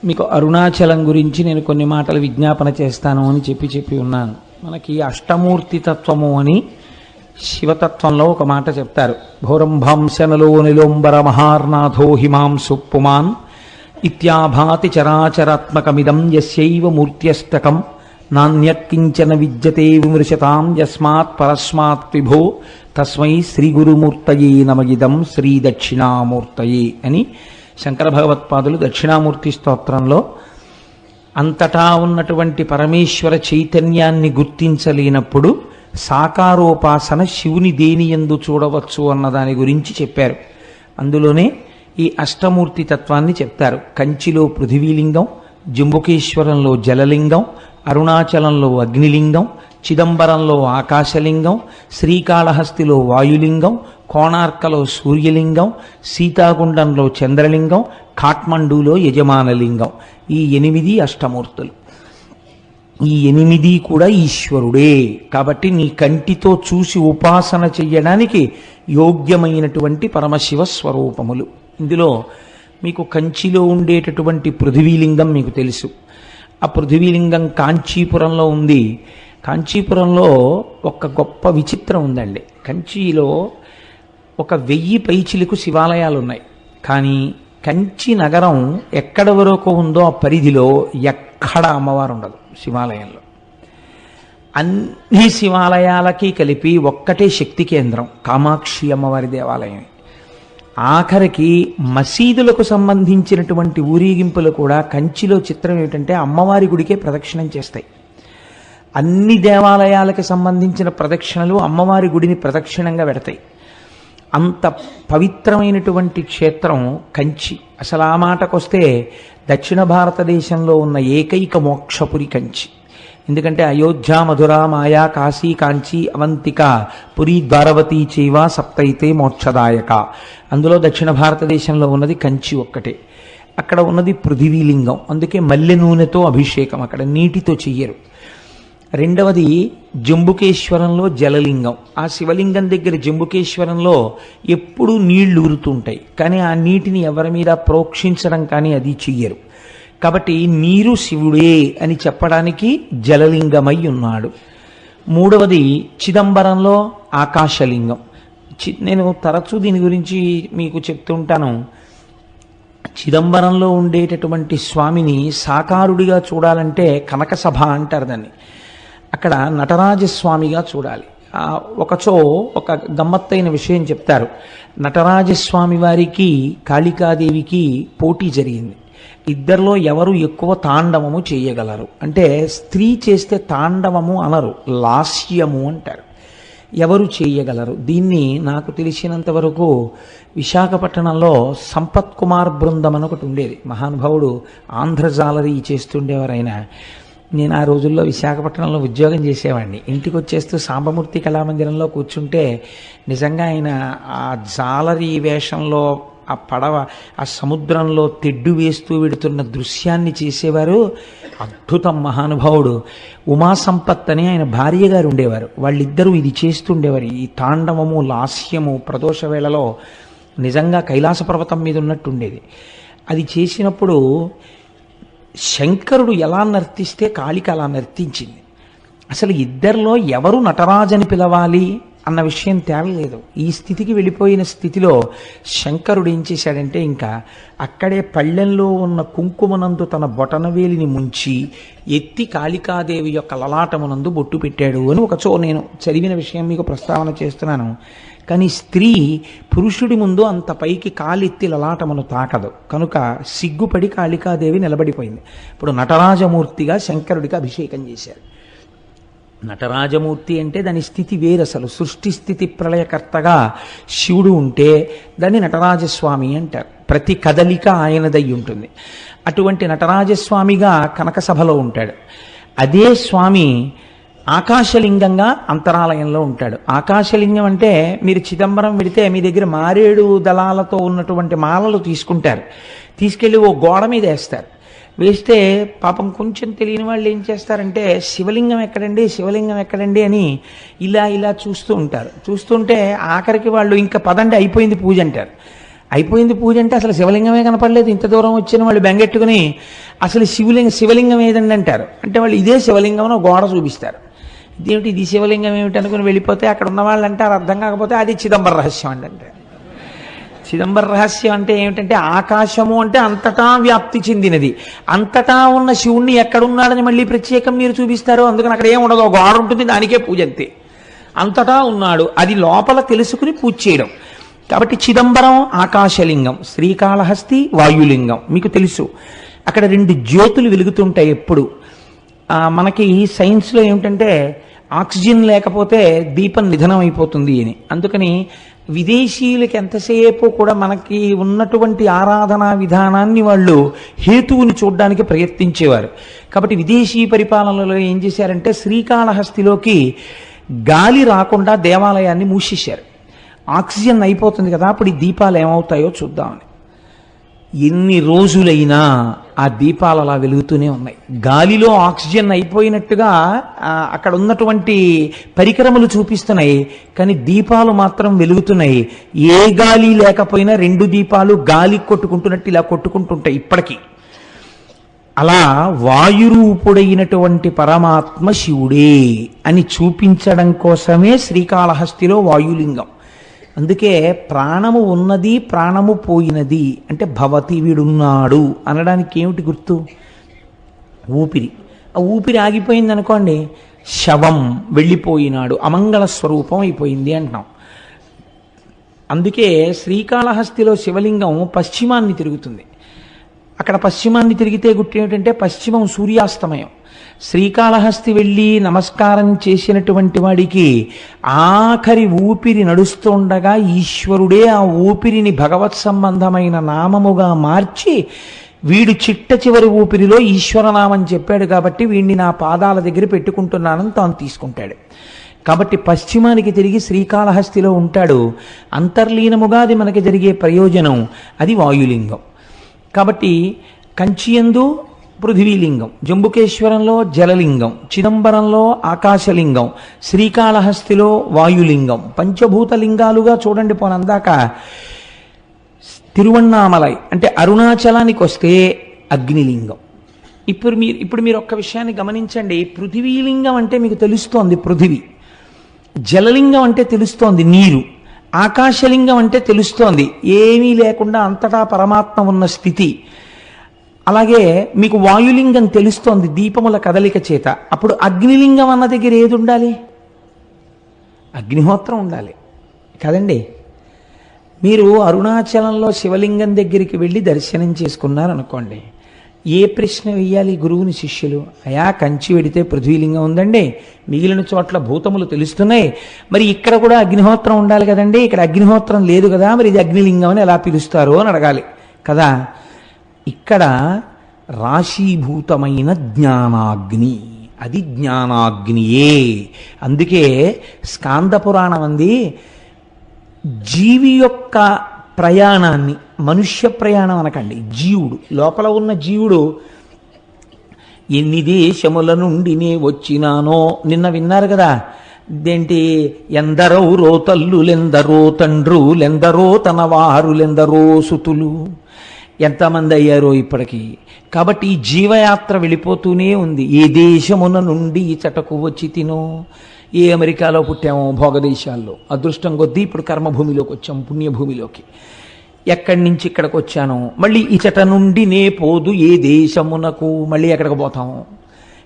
మీకు అరుణాచలం గురించి నేను కొన్ని మాటలు విజ్ఞాపన చేస్తాను అని చెప్పి ఉన్నాను. మనకి అష్టమూర్తి తత్వము అని శివతత్వంలో ఒక మాట చెప్తారు. భౌరంభాంశనలో నిలోంబర మహార్నాథో హిమాంసు పుమాన్ ఇత్యాభాతి చరాచరాత్మకమిదం యస్యైవ మూర్త్యష్టకం నాణ్యకించన విద్యతే విమృశతాం యస్మాత్ పరస్మాత్ విభో తస్మై శ్రీ గురుమూర్తయే నమగిదం శ్రీ దక్షిణామూర్తయే అని శంకర భగవత్పాదులు దక్షిణామూర్తి స్తోత్రంలో అంతటా ఉన్నటువంటి పరమేశ్వర చైతన్యాన్ని గుర్తించలేనప్పుడు సాకారోపాసన శివుని దేనియందు చూడవచ్చు అన్న దాని గురించి చెప్పారు. అందులోనే ఈ అష్టమూర్తి తత్వాన్ని చెప్తారు. కంచిలో పృథివీలింగం, జంబుకేశ్వరంలో జలలింగం, అరుణాచలంలో అగ్నిలింగం, చిదంబరంలో ఆకాశలింగం, శ్రీకాళహస్తిలో వాయులింగం, కోణార్కలో సూర్యలింగం, సీతాగుండంలో చంద్రలింగం, కాఠ్మండూలో యజమానలింగం. ఈ 8 అష్టమూర్తులు. ఈ 8 కూడా ఈశ్వరుడే. కాబట్టి నీ కంటితో చూసి ఉపాసన చెయ్యడానికి యోగ్యమైనటువంటి పరమశివ స్వరూపములు. ఇందులో మీకు కంచిలో ఉండేటటువంటి పృథివీలింగం మీకు తెలుసు. ఆ పృథివీలింగం కాంచీపురంలో ఉంది. కాంచీపురంలో ఒక గొప్ప విచిత్రం ఉందండి. కంచిలో 1000 పైచిలకు శివాలయాలు ఉన్నాయి. కానీ కంచి నగరం ఎక్కడ వరకు ఉందో ఆ పరిధిలో ఎక్కడ అమ్మవారు ఉండదు శివాలయంలో. అన్ని శివాలయాలకి కలిపి ఒక్కటే శక్తి కేంద్రం కామాక్షి అమ్మవారి దేవాలయం. ఆఖరికి మసీదులకు సంబంధించినటువంటి ఊరేగింపులు కూడా కంచిలో చిత్రం ఏమిటంటే అమ్మవారి గుడికే ప్రదక్షిణం చేస్తాయి. అన్ని దేవాలయాలకు సంబంధించిన ప్రదక్షిణలు అమ్మవారి గుడిని ప్రదక్షిణంగా పెడతాయి. అంత పవిత్రమైనటువంటి క్షేత్రం కంచి. అసలు ఆ మాటకొస్తే దక్షిణ భారతదేశంలో ఉన్న ఏకైక మోక్షపురి కంచి. ఎందుకంటే అయోధ్య, మధుర, మాయా, కాశీ, కాంచి, అవంతిక, పురి, ద్వారవతి చైవ సప్తైతే మోక్షదాయక. అందులో దక్షిణ భారతదేశంలో ఉన్నది కంచి ఒక్కటే. అక్కడ ఉన్నది పృథివీలింగం. అందుకే మల్లె నూనెతో అభిషేకం, అక్కడ నీటితో చెయ్యరు. రెండవది జంబుకేశ్వరంలో జలలింగం. ఆ శివలింగం దగ్గర జంబుకేశ్వరంలో ఎప్పుడూ నీళ్లు ఊరుతుంటాయి. కానీ ఆ నీటిని ఎవరి మీద ప్రోక్షించడం కానీ అది చెయ్యరు. కాబట్టి నీరు శివుడే అని చెప్పడానికి జలలింగమై ఉన్నాడు. మూడవది చిదంబరంలో ఆకాశలింగం. నేను తరచూ దీని గురించి మీకు చెప్తుంటాను. చిదంబరంలో ఉండేటటువంటి స్వామిని సాకారుడిగా చూడాలంటే కనకసభ అంటారు దాన్ని. అక్కడ నటరాజస్వామిగా చూడాలి. ఒకచో ఒక గమ్మత్తైన విషయం చెప్తారు. నటరాజస్వామి వారికి కాళికాదేవికి పోటీ జరిగింది. ఇద్దరిలో ఎవరు ఎక్కువ తాండవము చేయగలరు అంటే, స్త్రీ చేస్తే తాండవము అనరు, లాస్యము అంటారు. ఎవరు చేయగలరు దీన్ని? నాకు తెలిసినంత వరకు విశాఖపట్నంలో సంపత్ కుమార్ బృందం అని ఒకటి ఉండేది. మహానుభావుడు ఆంధ్రజాలరీ చేస్తుండేవారు ఆయన. నేను ఆ రోజుల్లో విశాఖపట్నంలో ఉద్యోగం చేసేవాడిని. ఇంటికి వచ్చేస్తూ సాంబమూర్తి కళామందిరంలో కూర్చుంటే నిజంగా ఆయన ఆ జాలరీ వేషంలో ఆ పడవ ఆ సముద్రంలో తెడ్డు వేస్తూ వెడుతున్న దృశ్యాన్ని చేసేవారు. అద్భుతం. మహానుభావుడు ఉమాసంపత్ అని ఆయన భార్య గారు ఉండేవారు. వాళ్ళిద్దరూ ఇది చేస్తుండేవారు. ఈ తాండవము, లాస్యము ప్రదోష వేళలో నిజంగా కైలాస పర్వతం మీద ఉన్నట్టు ఉండేది. అది చేసినప్పుడు శంకరుడు ఎలా నర్తిస్తే కాళిక అలా నర్తించింది. అసలు ఇద్దరిలో ఎవరు నటరాజని పిలవాలి అన్న విషయం తేలలేదు. ఈ స్థితికి వెళ్ళిపోయిన స్థితిలో శంకరుడు ఏం చేశాడంటే, ఇంకా అక్కడే పళ్ళెంలో ఉన్న కుంకుమనందు తన బొటనవేలిని ముంచి ఎత్తి కాళికాదేవి యొక్క లలాటమునందు బొట్టు పెట్టాడు అని ఒకచో నేను చదివిన విషయం మీకు ప్రస్తావన చేస్తున్నాను. కానీ స్త్రీ పురుషుడి ముందు అంత పైకి కాలెత్తి లలాటమును తాకదు. కనుక సిగ్గుపడి కాళికాదేవి నిలబడిపోయింది. ఇప్పుడు నటరాజమూర్తిగా శంకరుడికి అభిషేకం చేశారు. నటరాజమూర్తి అంటే దాని స్థితి వేరు. అసలు సృష్టి స్థితి ప్రళయకర్తగా శివుడు ఉంటే దాన్ని నటరాజస్వామి అంటారు. ప్రతి కదలిక ఆయనదై ఉంటుంది. అటువంటి నటరాజస్వామిగా కనకసభలో ఉంటాడు. అదే స్వామి ఆకాశలింగంగా అంతరాలయంలో ఉంటాడు. ఆకాశలింగం అంటే మీరు చిదంబరం వెడితే మీ దగ్గర మారేడు దళాలతో ఉన్నటువంటి మాలలు తీసుకుంటారు, తీసుకెళ్ళి ఓ గోడ మీద వేస్తారు. వేస్తే పాపం కొంచెం తెలియని వాళ్ళు ఏం చేస్తారంటే, శివలింగం ఎక్కడండి, శివలింగం ఎక్కడండి అని ఇలా ఇలా చూస్తూ ఉంటారు. చూస్తుంటే ఆఖరికి వాళ్ళు ఇంకా పదండి అయిపోయింది పూజ అంటారు. అయిపోయింది పూజ అంటే అసలు శివలింగమే కనపడలేదు, ఇంత దూరం వచ్చిన వాళ్ళు బెంగెట్టుకుని అసలు శివలింగం ఏదండి అంటారు. అంటే వాళ్ళు ఇదే శివలింగం అని గోడ చూపిస్తారు. ఇదేమిటి ఇది శివలింగం ఏమిటి అనుకుని వెళ్ళిపోతే అక్కడ ఉన్న వాళ్ళు అంటారు, అర్థం కాకపోతే అది చిదంబర రహస్యం అండి అంటే. చిదంబర రహస్యం అంటే ఏమిటంటే ఆకాశము అంటే అంతటా వ్యాప్తి చెందినది. అంతటా ఉన్న శివుణ్ణి ఎక్కడున్నాడని మళ్ళీ ప్రత్యేకం మీరు చూపిస్తారు. అందుకని అక్కడ ఏం ఉండదు, గోడ ఉంటుంది, దానికే పూజ అంతే. అంతటా ఉన్నాడు, అది లోపల తెలుసుకుని పూజ చేయడం. కాబట్టి చిదంబరం ఆకాశలింగం, శ్రీకాళహస్తి వాయులింగం. మీకు తెలుసు అక్కడ 2 జ్యోతులు వెలుగుతుంటాయి ఎప్పుడు. మనకి సైన్స్లో ఏమిటంటే ఆక్సిజన్ లేకపోతే దీపం నిధనం అయిపోతుంది అని. అందుకని విదేశీయులకి ఎంతసేపు కూడా మనకి ఉన్నటువంటి ఆరాధనా విధానాన్ని వాళ్ళు హేతువుని చూడడానికి ప్రయత్నించేవారు. కాబట్టి విదేశీ పరిపాలనలో ఏం చేశారంటే శ్రీకాళహస్తిలోకి గాలి రాకుండా దేవాలయాన్ని మూసేశారు. ఆక్సిజన్ అయిపోతుంది కదా, అప్పుడు ఈ దీపాలు ఏమవుతాయో చూద్దామని. ఎన్ని రోజులైనా ఆ దీపాలు అలా వెలుగుతూనే ఉన్నాయి. గాలిలో ఆక్సిజన్ అయిపోయినట్టుగా అక్కడ ఉన్నటువంటి పరికరములు చూపిస్తున్నాయి, కానీ దీపాలు మాత్రం వెలుగుతున్నాయి. ఏ గాలి లేకపోయినా 2 దీపాలు గాలి కొట్టుకుంటున్నట్టు ఇలా కొట్టుకుంటుంటాయి ఇప్పటికీ. అలా వాయురూపుడైనటువంటి పరమాత్మ శివుడే అని చూపించడం కోసమే శ్రీకాళహస్తిలో వాయులింగం. అందుకే ప్రాణము ఉన్నది ప్రాణము పోయినది అంటే భవతి వీడున్నాడు అనడానికి ఏమిటి గుర్తు? ఊపిరి. ఆ ఊపిరి ఆగిపోయింది అనుకోండి, శవం వెళ్ళిపోయినాడు, అమంగళ స్వరూపం అయిపోయింది అంటున్నాం. అందుకే శ్రీకాళహస్తిలో శివలింగం పశ్చిమాన్ని తిరుగుతుంది. అక్కడ పశ్చిమాన్ని తిరిగితే గుర్తు ఏమిటంటే పశ్చిమం సూర్యాస్తమయం. శ్రీకాళహస్తి వెళ్ళి నమస్కారం చేసినటువంటి వాడికి ఆఖరి ఊపిరి నడుస్తుండగా ఈశ్వరుడే ఆ ఊపిరిని భగవత్ సంబంధమైన నామముగా మార్చి వీడు చిట్ట చివరి ఊపిరిలో ఈశ్వరనామం చెప్పాడు కాబట్టి వీడిని నా పాదాల దగ్గర పెట్టుకుంటున్నానని తాను తీసుకుంటాడు. కాబట్టి పశ్చిమానికి తిరిగి శ్రీకాళహస్తిలో ఉంటాడు. అంతర్లీనముగా అది మనకి జరిగే ప్రయోజనం, అది వాయులింగం. కాబట్టి కంచియందు పృథివీలింగం, జంబుకేశ్వరంలో జలలింగం, చిదంబరంలో ఆకాశలింగం, శ్రీకాళహస్తిలో వాయులింగం. పంచభూత లింగాలుగా చూడండి. పోనందాక తిరువణ్ణామలై అంటే అరుణాచలానికి వస్తే అగ్నిలింగం. ఇప్పుడు మీరు ఒక్క విషయాన్ని గమనించండి. పృథివీలింగం అంటే మీకు తెలుస్తోంది పృథివీ, జలలింగం అంటే తెలుస్తోంది నీరు, ఆకాశలింగం అంటే తెలుస్తోంది ఏమీ లేకుండా అంతటా పరమాత్మ ఉన్న స్థితి. అలాగే మీకు వాయులింగం తెలుస్తోంది దీపముల కదలిక చేత. అప్పుడు అగ్నిలింగం అన్న దగ్గర ఏది ఉండాలి? అగ్నిహోత్రం ఉండాలి కదండి. మీరు అరుణాచలంలో శివలింగం దగ్గరికి వెళ్ళి దర్శనం చేసుకున్నారనుకోండి, ఏ ప్రశ్న వెయ్యాలి గురువుని శిష్యులు? అయా కంచి వెడితే పృథ్వీలింగం ఉందండి, మిగిలిన చోట్ల భూతములు తెలుస్తున్నాయి, మరి ఇక్కడ కూడా అగ్నిహోత్రం ఉండాలి కదండి, ఇక్కడ అగ్నిహోత్రం లేదు కదా, మరి ఇది అగ్నిలింగం అని ఎలా పిలుస్తారు అని అడగాలి కదా. ఇక్కడ రాశీభూతమైన జ్ఞానాగ్ని, అది జ్ఞానాగ్నియే. అందుకే స్కాంద పురాణం అంది జీవి యొక్క ప్రయాణాన్ని, మనుష్య ప్రయాణం అనకండి, జీవుడు లోపల ఉన్న జీవుడు ఎన్ని దేశముల నుండి నే వచ్చినానో నిన్న విన్నారు కదా. ఇదేంటి? ఎందరో రోతల్లులెందరో తండ్రులెందరో తన వారులెందరో సుతులు, ఎంతమంది అయ్యారో ఇప్పటికీ. కాబట్టి ఈ జీవయాత్ర వెళ్ళిపోతూనే ఉంది. ఏ దేశమున నుండి ఈ చటకు వచ్చి తినో, ఏ అమెరికాలో పుట్టామో భోగదేశాల్లో, అదృష్టం కొద్దీ ఇప్పుడు కర్మభూమిలోకి వచ్చాం, పుణ్యభూమిలోకి. ఎక్కడి నుంచి ఇక్కడికి వచ్చాను, మళ్ళీ ఇచట నుండి నే పోదు ఏ దేశమునకు, మళ్ళీ ఎక్కడికి పోతాము.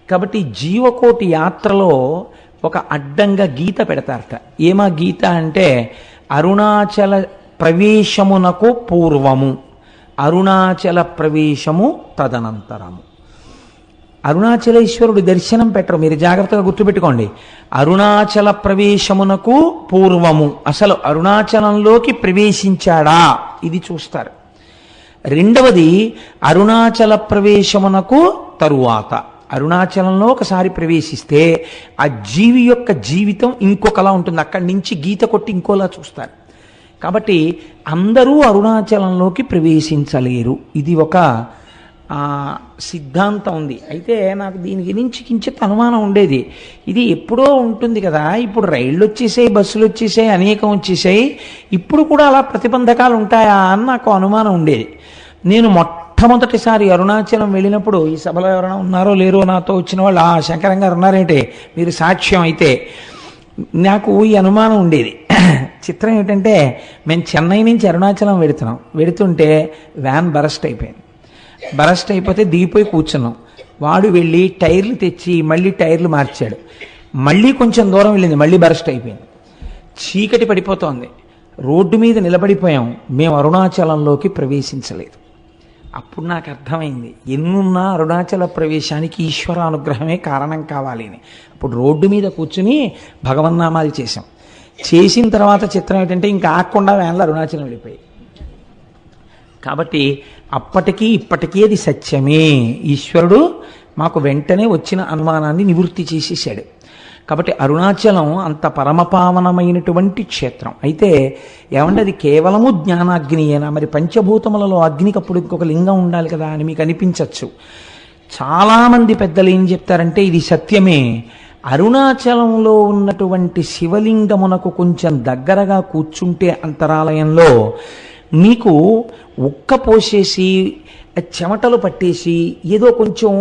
కాబట్టి జీవకోటి యాత్రలో ఒక అడ్డంగా గీత పెడతారట. ఏమా గీత అంటే అరుణాచల ప్రవేశమునకు పూర్వము, అరుణాచల ప్రవేశము తదనంతరము. అరుణాచలేశ్వరుడు దర్శనం పెట్టరు, మీరు జాగ్రత్తగా గుర్తుపెట్టుకోండి. అరుణాచల ప్రవేశమునకు పూర్వము, అసలు అరుణాచలంలోకి ప్రవేశించాడా ఇది చూస్తారు. రెండవది అరుణాచల ప్రవేశమునకు తరువాత, అరుణాచలంలో ఒకసారి ప్రవేశిస్తే ఆ జీవి యొక్క జీవితం ఇంకొకలా ఉంటుంది, అక్కడి నుంచి గీత కొట్టి ఇంకోలా చూస్తారు. కాబట్టి అందరూ అరుణాచలంలోకి ప్రవేశించలేరు. ఇది ఒక ఆ, సిద్ధాంతం ఉంది. అయితే నాకు దీని గురించి కించిత్ అనుమానం ఉండేది. ఇది ఎప్పుడో ఉంటుంది కదా, ఇప్పుడు రైళ్ళు వచ్చేసాయి, బస్సులు వచ్చేసాయి, అనేకం వచ్చేసాయి, ఇప్పుడు కూడా అలా ప్రతిబంధకాలు ఉంటాయా అని నాకు అనుమానం ఉండేది. నేను మొట్టమొదటిసారి అరుణాచలం వెళ్ళినప్పుడు, ఈ సభలో ఎవరైనా ఉన్నారో లేరో నాతో వచ్చిన వాళ్ళు, ఆ శంకరం గారు ఉన్నారేంటే మీరు సాక్ష్యం అయితే, నాకు ఈ అనుమానం ఉండేది. చిత్రం ఏంటంటే, మేము చెన్నై నుంచి అరుణాచలం వెడుతుంటే వ్యాన్ బరస్ట్ అయిపోయింది. బరస్ట్ అయిపోతే దిగిపోయి కూర్చున్నాం. వాడు వెళ్ళి టైర్లు తెచ్చి మళ్ళీ టైర్లు మార్చాడు. మళ్ళీ కొంచెం దూరం వెళ్ళింది, మళ్ళీ బరస్ట్ అయిపోయింది. చీకటి పడిపోతోంది, రోడ్డు మీద నిలబడిపోయాం. మేము అరుణాచలంలోకి ప్రవేశించలేదు. అప్పుడు నాకు అర్థమైంది, ఎన్నున్నా అరుణాచల ప్రవేశానికి ఈశ్వర అనుగ్రహమే కారణం కావాలి అని. అప్పుడు రోడ్డు మీద కూర్చుని భగవన్నామాలు చేశాం. చేసిన తర్వాత చిత్రం ఏంటంటే, ఇంకా ఆగకుండా వ్యాన్లు అరుణాచలం వెళ్ళిపోయి. కాబట్టి అప్పటికీ ఇప్పటికీ అది సత్యమే. ఈశ్వరుడు మాకు వెంటనే వచ్చిన అనుమానాన్ని నివృత్తి చేసేసాడు. కాబట్టి అరుణాచలం అంత పరమపావనమైనటువంటి క్షేత్రం. అయితే ఏమంటే అది కేవలము జ్ఞానాగ్నియేనా? మరి పంచభూతములలో అగ్నికి అప్పుడు ఇంకొక లింగం ఉండాలి కదా అని మీకు అనిపించవచ్చు. చాలామంది పెద్దలు ఏం చెప్తారంటే ఇది సత్యమే. అరుణాచలంలో ఉన్నటువంటి శివలింగమునకు కొంచెం దగ్గరగా కూర్చుంటే అంతరాలయంలో మీకు ఉక్క పోసేసి చెమటలు పట్టేసి ఏదో కొంచెం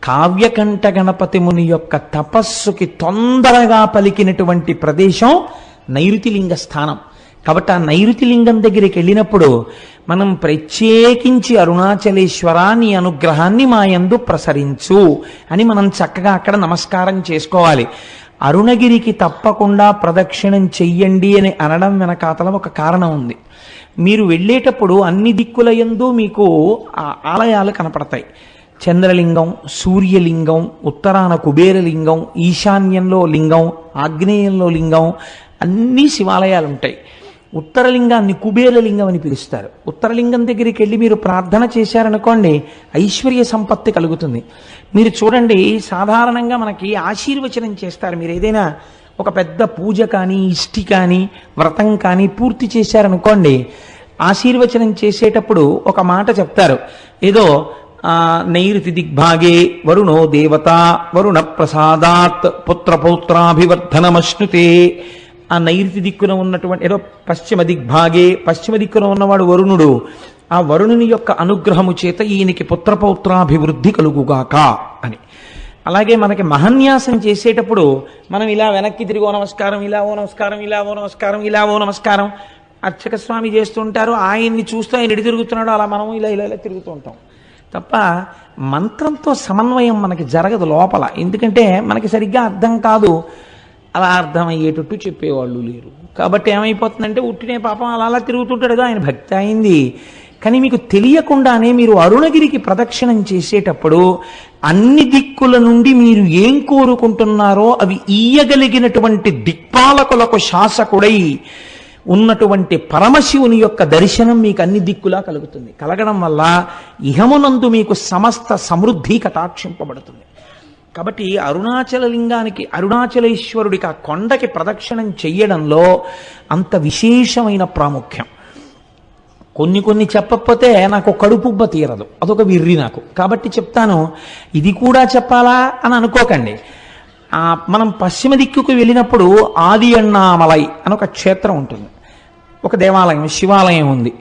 కావ్యకంఠ గణపతి ముని యొక్క తపస్సుకి తొందరగా పలికినటువంటి ప్రదేశం నైరుతి లింగ స్థానం. కాబట్టి ఆ నైరుతి లింగం దగ్గరికి వెళ్ళినప్పుడు మనం ప్రత్యేకించి అరుణాచలేశ్వర నీ అనుగ్రహాన్ని మా యందు ప్రసరించు అని మనం చక్కగా అక్కడ నమస్కారం చేసుకోవాలి. అరుణగిరికి తప్పకుండా ప్రదక్షిణం చెయ్యండి అని అనడం వెనకాతల ఒక కారణం ఉంది. మీరు వెళ్ళేటప్పుడు అన్ని దిక్కుల యందు మీకు ఆ ఆలయాలు కనపడతాయి. చంద్రలింగం, సూర్యలింగం, ఉత్తరాన కుబేరలింగం, ఈశాన్యంలో లింగం, ఆగ్నేయంలో లింగం, అన్ని శివాలయాలు ఉంటాయి. ఉత్తరలింగాన్ని కుబేరలింగం అని పిలుస్తారు. ఉత్తరలింగం దగ్గరికి వెళ్ళి మీరు ప్రార్థన చేశారనుకోండి, ఐశ్వర్య సంపత్తి కలుగుతుంది. మీరు చూడండి, సాధారణంగా మనకి ఆశీర్వచనం చేస్తారు. మీరు ఏదైనా ఒక పెద్ద పూజ కానీ, ఇష్టి కానీ, వ్రతం కానీ పూర్తి చేశారనుకోండి, ఆశీర్వచనం చేసేటప్పుడు ఒక మాట చెప్తారు. ఏదో నైరుతి దిగ్భాగే వరుణో దేవత వరుణ ప్రసాదాత్ పుత్రపౌత్రాభివర్ధనమశ్నుతే. ఆ నైరుతి దిక్కున ఉన్నటువంటి ఏదో పశ్చిమ దిగ్భాగే, పశ్చిమ దిక్కున ఉన్నవాడు వరుణుడు. ఆ వరుణుని యొక్క అనుగ్రహము చేత ఈయనకి పుత్రపౌత్రాభివృద్ధి కలుగుగాక అని. అలాగే మనకి మహన్యాసం చేసేటప్పుడు మనం ఇలా వెనక్కి తిరిగి ఓ నమస్కారం, ఇలా ఓ నమస్కారం, ఇలా ఓ నమస్కారం, ఇలా ఓ నమస్కారం అర్చక స్వామి చేస్తుంటారు. ఆయన్ని చూస్తూ ఆయన ఎడి తిరుగుతున్నాడు, అలా మనం ఇలా ఇలా ఇలా తిరుగుతూ ఉంటాం తప్ప మంత్రంతో సమన్వయం మనకి జరగదు లోపల. ఎందుకంటే మనకి సరిగ్గా అర్థం కాదు, అలా అర్థమయ్యేటట్టు చెప్పేవాళ్ళు లేరు. కాబట్టి ఏమైపోతుందంటే ఉట్టినే పాపం అలా అలా తిరుగుతుంటాడుగా, ఆయన భక్తి అయింది. కానీ మీకు తెలియకుండానే మీరు అరుణగిరికి ప్రదక్షిణం చేసేటప్పుడు అన్ని దిక్కుల నుండి మీరు ఏం కోరుకుంటున్నారో అవి ఈయగలిగినటువంటి దిక్పాలకులకు శాసకుడై ఉన్నటువంటి పరమశివుని యొక్క దర్శనం మీకు అన్ని దిక్కులా కలుగుతుంది. కలగడం వల్ల ఇహమునందు మీకు సమస్త సమృద్ధి కటాక్షింపబడుతుంది. కాబట్టి అరుణాచల లింగానికి, అరుణాచలేశ్వరుడికి ఆ కొండకి ప్రదక్షిణం చెయ్యడంలో అంత విశేషమైన ప్రాముఖ్యం. కొన్ని చెప్పకపోతే నాకు కడుపుబ్బ తీరదు, అదొక విర్రి నాకు. కాబట్టి చెప్తాను, ఇది కూడా చెప్పాలా అని అనుకోకండి. మనం పశ్చిమ దిక్కుకు వెళ్ళినప్పుడు ఆది అన్నామలై అని ఒక క్షేత్రం ఉంటుంది, ఒక దేవాలయం, శివాలయం ఉంది.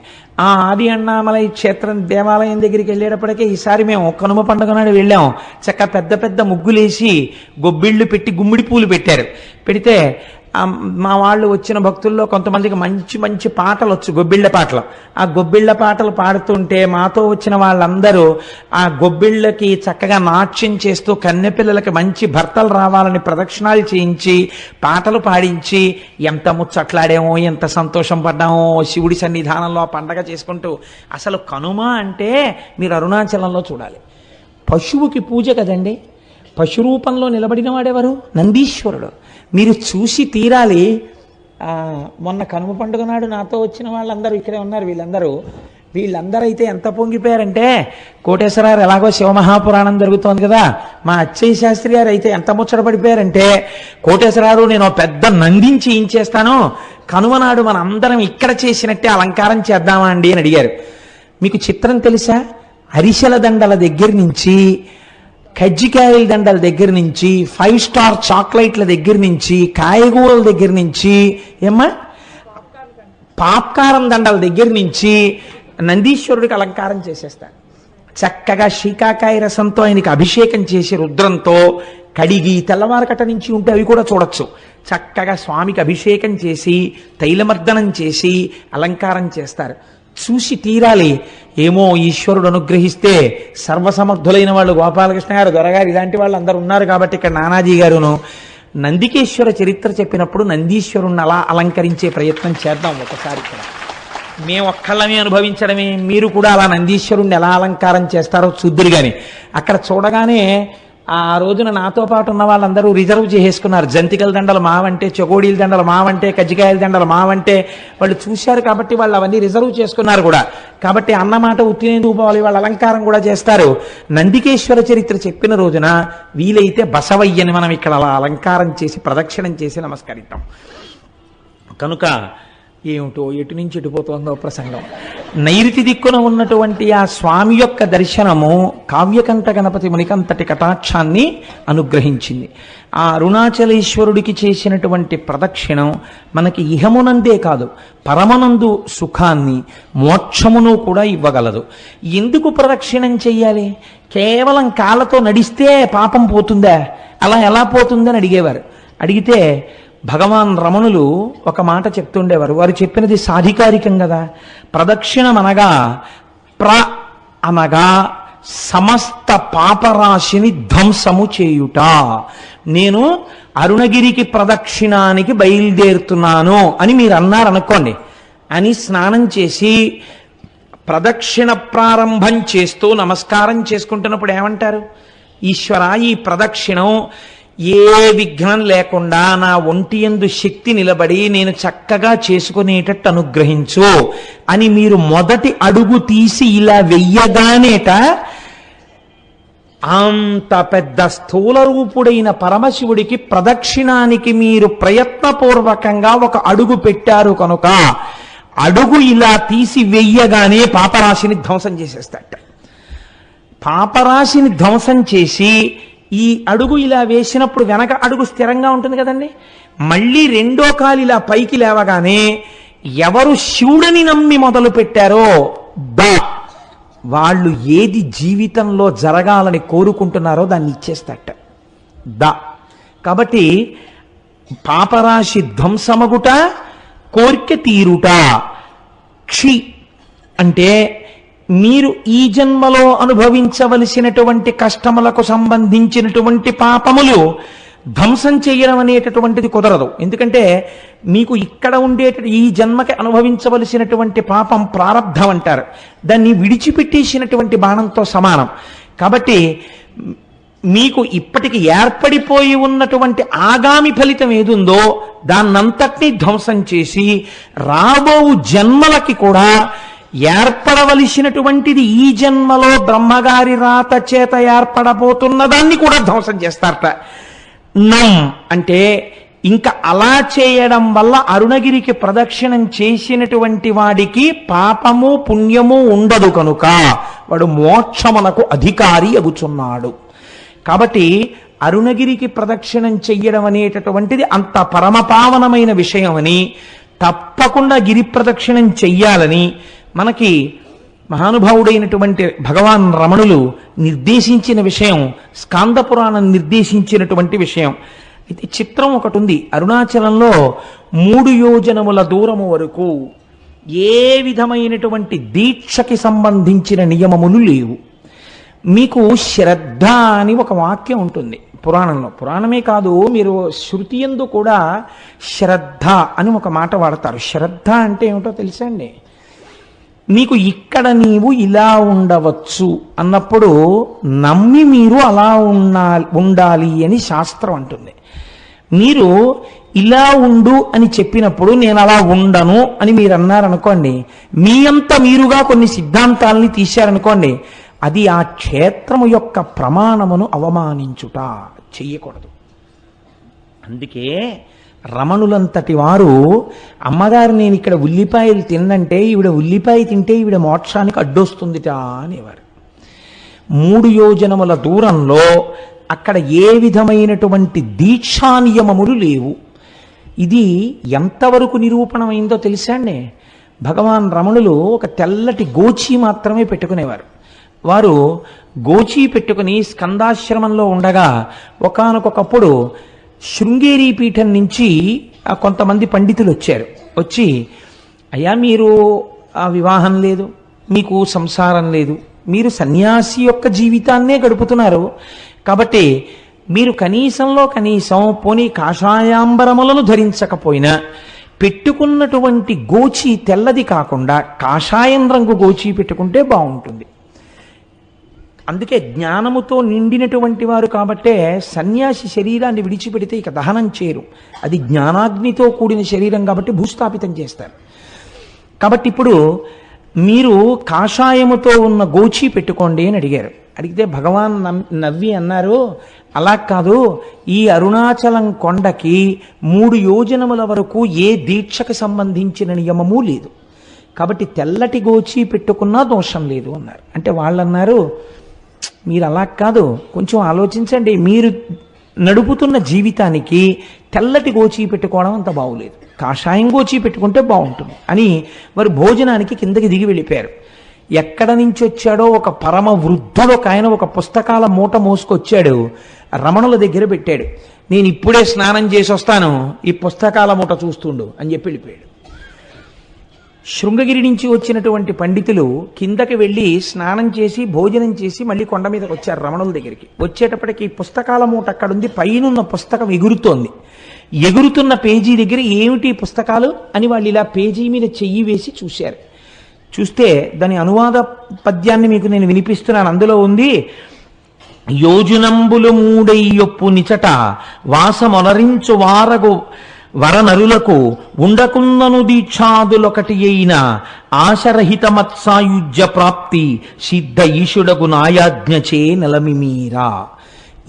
ఆ ఆది అన్నామలై క్షేత్రం దేవాలయం దగ్గరికి వెళ్ళేటప్పటికే ఈసారి మేము కనుమ పండుగ నాడు వెళ్ళాం. చక్క పెద్ద పెద్ద ముగ్గులేసి గొబ్బిళ్ళు పెట్టి గుమ్మిడి పూలు పెట్టారు. పెడితే మా వాళ్ళు వచ్చిన భక్తుల్లో కొంతమందికి మంచి మంచి పాటలు వచ్చు, గొబ్బిళ్ళ పాటలు. ఆ గొబ్బిళ్ళ పాటలు పాడుతుంటే మాతో వచ్చిన వాళ్ళందరూ ఆ గొబ్బిళ్ళకి చక్కగా నాట్యం చేస్తూ కన్నెపిల్లలకి మంచి భర్తలు రావాలని ప్రదక్షిణాలు చేయించి పాటలు పాడించి ఎంత ముచ్చట్లాడామో, ఎంత సంతోషం పడ్డామో శివుడి సన్నిధానంలో ఆ పండగ చేసుకుంటూ. అసలు కనుమ అంటే మీరు అరుణాచలంలో చూడాలి. పశువుకి పూజ కదండి. పశు రూపంలో నిలబడిన వాడెవరు? నందీశ్వరుడు. మీరు చూసి తీరాలి. మొన్న కనుమ పండుగ నాడు నాతో వచ్చిన వాళ్ళందరూ ఇక్కడే ఉన్నారు. వీళ్ళందరూ అయితే ఎంత పొంగిపోయారంటే, కోటేశ్వరరావు ఎలాగో శివమహాపురాణం జరుగుతోంది కదా, మా అచ్చయ్య శాస్త్రి గారు అయితే ఎంత ముచ్చట పడిపోయారంటే, కోటేశ్వరరావు నేను పెద్ద నందించి ఏం చేస్తాను, కనుమ నాడు మన అందరం ఇక్కడ చేసినట్టే అలంకారం చేద్దామా అండి అని అడిగారు. మీకు చిత్రం తెలుసా? అరిసెల దండల దగ్గర నుంచి, కజ్జికాయల దండల దగ్గర నుంచి, 5 స్టార్ చాక్లెట్ల దగ్గర నుంచి, కాయగూరల దగ్గర నుంచి, ఏమ్మా పాప్కారం దండల దగ్గర నుంచి నందీశ్వరుడికి అలంకారం చేసేస్తారు. చక్కగా శీకాకాయ రసంతో ఆయనకి అభిషేకం చేసి రుద్రంతో కడిగి తెల్లవారకట నుంచి ఉంటే అవి కూడా చూడొచ్చు. చక్కగా స్వామికి అభిషేకం చేసి తైలమర్దనం చేసి అలంకారం చేస్తారు. చూసి తీరాలి. ఏమో ఈశ్వరుడు అనుగ్రహిస్తే సర్వసమర్థులైన వాళ్ళు గోపాలకృష్ణ గారు, దొరగారు, ఇలాంటి వాళ్ళు అందరూ ఉన్నారు. కాబట్టి ఇక్కడ నానాజీ గారును నందికేశ్వర చరిత్ర చెప్పినప్పుడు నందీశ్వరుణ్ణి అలా అలంకరించే ప్రయత్నం చేద్దాం ఒకసారి. ఇక్కడ మేము ఒక్కళ్ళమే అనుభవించడమే, మీరు కూడా అలా నందీశ్వరుణ్ణి ఎలా అలంకారం చేస్తారో చూద్దురు. కానీ అక్కడ చూడగానే ఆ రోజున నాతో పాటు ఉన్న వాళ్ళందరూ రిజర్వ్ చేసేసుకున్నారు. జంతికల దండలు మావంటే, చెగోడీల దండలు మావంటే, కజ్జికాయల దండలు మావంటే వాళ్ళు చూశారు. కాబట్టి వాళ్ళు అవన్నీ రిజర్వ్ చేసుకున్నారు కూడా. కాబట్టి అన్నమాట ఉత్తినేందుకు పోవాలి, వాళ్ళ అలంకారం కూడా చేస్తారు. నందికేశ్వర చరిత్ర చెప్పిన రోజున వీలైతే బసవయ్యని మనం ఇక్కడ అలా అలంకారం చేసి ప్రదక్షిణం చేసి నమస్కరిద్దాం. కనుక ఏమిటో ఎటు నుంచి ఎటుపోతుందో ప్రసంగం. నైరుతి దిక్కున ఉన్నటువంటి ఆ స్వామి యొక్క దర్శనము కావ్యకంఠ గణపతి మునికంతటి కటాక్షాన్ని అనుగ్రహించింది. ఆ అరుణాచలేశ్వరుడికి చేసినటువంటి ప్రదక్షిణం మనకి ఇహమునందే కాదు పరమనందు సుఖాన్ని మోక్షమును కూడా ఇవ్వగలదు. ఎందుకు ప్రదక్షిణం చెయ్యాలి? కేవలం కాళ్ళతో నడిస్తే పాపం పోతుందా? అలా ఎలా పోతుందని అడిగేవారు. అడిగితే భగవాన్ రమణులు ఒక మాట చెప్తుండేవారు. వారు చెప్పినది సాధికారికం కదా. ప్రదక్షిణం అనగా సమస్త పాపరాశిని ధ్వంసము చేయుట. నేను అరుణగిరికి ప్రదక్షిణానికి బయలుదేరుతున్నాను అని మీరు అన్నారనుకోండి, అని స్నానం చేసి ప్రదక్షిణ ప్రారంభం చేస్తూ నమస్కారం చేసుకుంటున్నప్పుడు ఏమంటారు? ఈశ్వర, ఈ ప్రదక్షిణం ఏ విఘ్నం లేకుండా నా ఒంటియందు శక్తి నిలబడి నేను చక్కగా చేసుకునేటట్టు అనుగ్రహించు అని మీరు మొదటి అడుగు తీసి ఇలా వెయ్యగానేట అంత పెద్ద స్థూల రూపుడైన పరమశివుడికి ప్రదక్షిణానికి మీరు ప్రయత్నపూర్వకంగా ఒక అడుగు పెట్టారు కనుక అడుగు ఇలా తీసి వెయ్యగానే పాపరాశిని ధ్వంసం చేసేస్తాట. పాపరాశిని ధ్వంసం చేసి ఈ అడుగు ఇలా వేసినప్పుడు వెనక అడుగు స్థిరంగా ఉంటుంది కదండి. మళ్ళీ రెండో కాలు ఇలా పైకి లేవగానే ఎవరు శివుడిని నమ్మి మొదలు పెట్టారో వాళ్ళు ఏది జీవితంలో జరగాలని కోరుకుంటున్నారో దాన్ని ఇచ్చేస్తాట. కాబట్టి పాపరాశి ధ్వంసమగుట, కోర్కె తీరుట. క్షి అంటే మీరు ఈ జన్మలో అనుభవించవలసినటువంటి కష్టములకు సంబంధించినటువంటి పాపములు ధ్వంసం చేయడం అనేటటువంటిది కుదరదు. ఎందుకంటే మీకు ఇక్కడ ఈ జన్మకి అనుభవించవలసినటువంటి పాపం ప్రారబ్ధం అంటారు. దాన్ని విడిచిపెట్టేసినటువంటి బాణంతో సమానం. కాబట్టి మీకు ఇప్పటికి ఏర్పడిపోయి ఉన్నటువంటి ఆగామి ఫలితం ఏదుందో దాన్నంతటినీ ధ్వంసం చేసి రాబో జన్మలకి కూడా ఏర్పడవలసినటువంటిది ఈ జన్మలో బ్రహ్మగారి రాత చేత ఏర్పడబోతున్న దాన్ని కూడా ధ్వంసం చేస్తారట. అంటే ఇంకా అలా చేయడం వల్ల అరుణగిరికి ప్రదక్షిణం చేసినటువంటి వాడికి పాపము పుణ్యము ఉండదు కనుక వాడు మోక్షమునకు అధికారి అగుచున్నాడు. కాబట్టి అరుణగిరికి ప్రదక్షిణం చెయ్యడం అనేటటువంటిది అంత పరమపావనమైన విషయమని, తప్పకుండా గిరి ప్రదక్షిణం చెయ్యాలని మనకి మహానుభావుడైనటువంటి భగవాన్ రమణులు నిర్దేశించిన విషయం, స్కాంద పురాణం నిర్దేశించినటువంటి విషయం. అయితే చిత్రం ఒకటి ఉంది. అరుణాచలంలో 3 యోజనముల దూరము వరకు ఏ విధమైనటువంటి దీక్షకి సంబంధించిన నియమములు లేవు. మీకు శ్రద్ధ అని ఒక వాక్యం ఉంటుంది పురాణంలో. పురాణమే కాదు, మీరు శృతి యందు కూడా శ్రద్ధ అని ఒక మాట వాడతారు. శ్రద్ధ అంటే ఏమిటో తెలుసా అండి? నీకు ఇక్కడ నీవు ఇలా ఉండవచ్చు అన్నప్పుడు నమ్మి మీరు అలా ఉండాలి అని శాస్త్రం అంటుంది. మీరు ఇలా ఉండు అని చెప్పినప్పుడు నేను అలా ఉండను అని మీరు అన్నారనుకోండి, మీ అంత మీరుగా కొన్ని సిద్ధాంతాలని తీశారనుకోండి, అది ఆ క్షేత్రము యొక్క ప్రమాణమును అవమానించుట, చెయ్యకూడదు. అందుకే రమణులంతటి వారు అమ్మగారు నేను ఇక్కడ ఉల్లిపాయలు తిన్నంటే ఈవిడ ఉల్లిపాయ తింటే ఈవిడ మోక్షానికి అడ్డొస్తుందిట అనేవారు. 3 యోజనముల దూరంలో అక్కడ ఏ విధమైనటువంటి దీక్షా నియమములు లేవు. ఇది ఎంతవరకు నిరూపణమైందో తెలుసా అండి? భగవాన్ రమణులు ఒక తెల్లటి గోచి మాత్రమే పెట్టుకునేవారు. వారు గోచి పెట్టుకుని స్కందాశ్రమంలో ఉండగా ఒకానొకప్పుడు శృంగేరి పీఠం నుంచి కొంతమంది పండితులు వచ్చి అయ్యా మీరు ఆ వివాహం లేదు, మీకు సంసారం లేదు, మీరు సన్యాసి యొక్క జీవితాన్నే గడుపుతున్నారు, కాబట్టి మీరు కనీసంలో కనీసం పోనీ కాషాయాంబరములను ధరించకపోయినా పెట్టుకున్నటువంటి గోచి తెల్లది కాకుండా కాషాయం రంగు గోచి పెట్టుకుంటే బాగుంటుంది. అందుకే జ్ఞానముతో నిండినటువంటి వారు కాబట్టే సన్యాసి శరీరాన్ని విడిచిపెడితే ఇక దహనం చేయరు. అది జ్ఞానాగ్నితో కూడిన శరీరం కాబట్టి భూస్థాపితం చేస్తారు. కాబట్టి ఇప్పుడు మీరు కాషాయముతో ఉన్న గోచి పెట్టుకోండి అని అడిగారు. అడిగితే భగవాన్ నవ్వి అన్నారు, అలా కాదు, ఈ అరుణాచలం కొండకి 3 యోజనముల వరకు ఏ దీక్షకు సంబంధించిన నియమము లేదు, కాబట్టి తెల్లటి గోచి పెట్టుకున్నా దోషం లేదు అన్నారు. అంటే వాళ్ళు అన్నారు, మీరు అలా కాదు, కొంచెం ఆలోచించండి, మీరు నడుపుతున్న జీవితానికి తెల్లటి గోచి పెట్టుకోవడం అంత బాగులేదు, కాషాయం గోచి పెట్టుకుంటే బాగుంటుంది అని వారు భోజనానికి కిందకి దిగి వెళ్ళిపోయారు. ఎక్కడ నుంచి వచ్చాడో ఒక పరమ వృద్ధుడు ఒక ఆయన ఒక పుస్తకాల మూట మోసుకొచ్చాడు, రమణుల దగ్గర పెట్టాడు. నేను ఇప్పుడే స్నానం చేసి వస్తాను, ఈ పుస్తకాల మూట చూస్తుండు అని చెప్పి వెళ్ళిపోయాడు. శృంగగిరి నుంచి వచ్చినటువంటి పండితులు కిందకి వెళ్ళి స్నానం చేసి భోజనం చేసి మళ్ళీ కొండ మీదకి వచ్చారు రమణుల దగ్గరికి. వచ్చేటప్పటికి పుస్తకాల మూట అక్కడుంది, పైనున్న పుస్తకం ఎగురుతోంది. ఎగురుతున్న పేజీ దగ్గర ఏమిటి పుస్తకాలు అని వాళ్ళు ఇలా పేజీ మీద చెయ్యి వేసి చూశారు. చూస్తే దాని అనువాద పద్యాన్ని మీకు నేను వినిపిస్తున్నాను. అందులో ఉంది, యోజనంబులు 3 నిచట వాసమొనరించు వారగు వరనరులకు ఉండకుందను దీక్షాదులొకటి అయిన ఆశరహిత మత్సాయుజ్య ప్రాప్తి సిద్ధ ఈశుడగు నాయాజ్ఞచే నెలమిమీరా.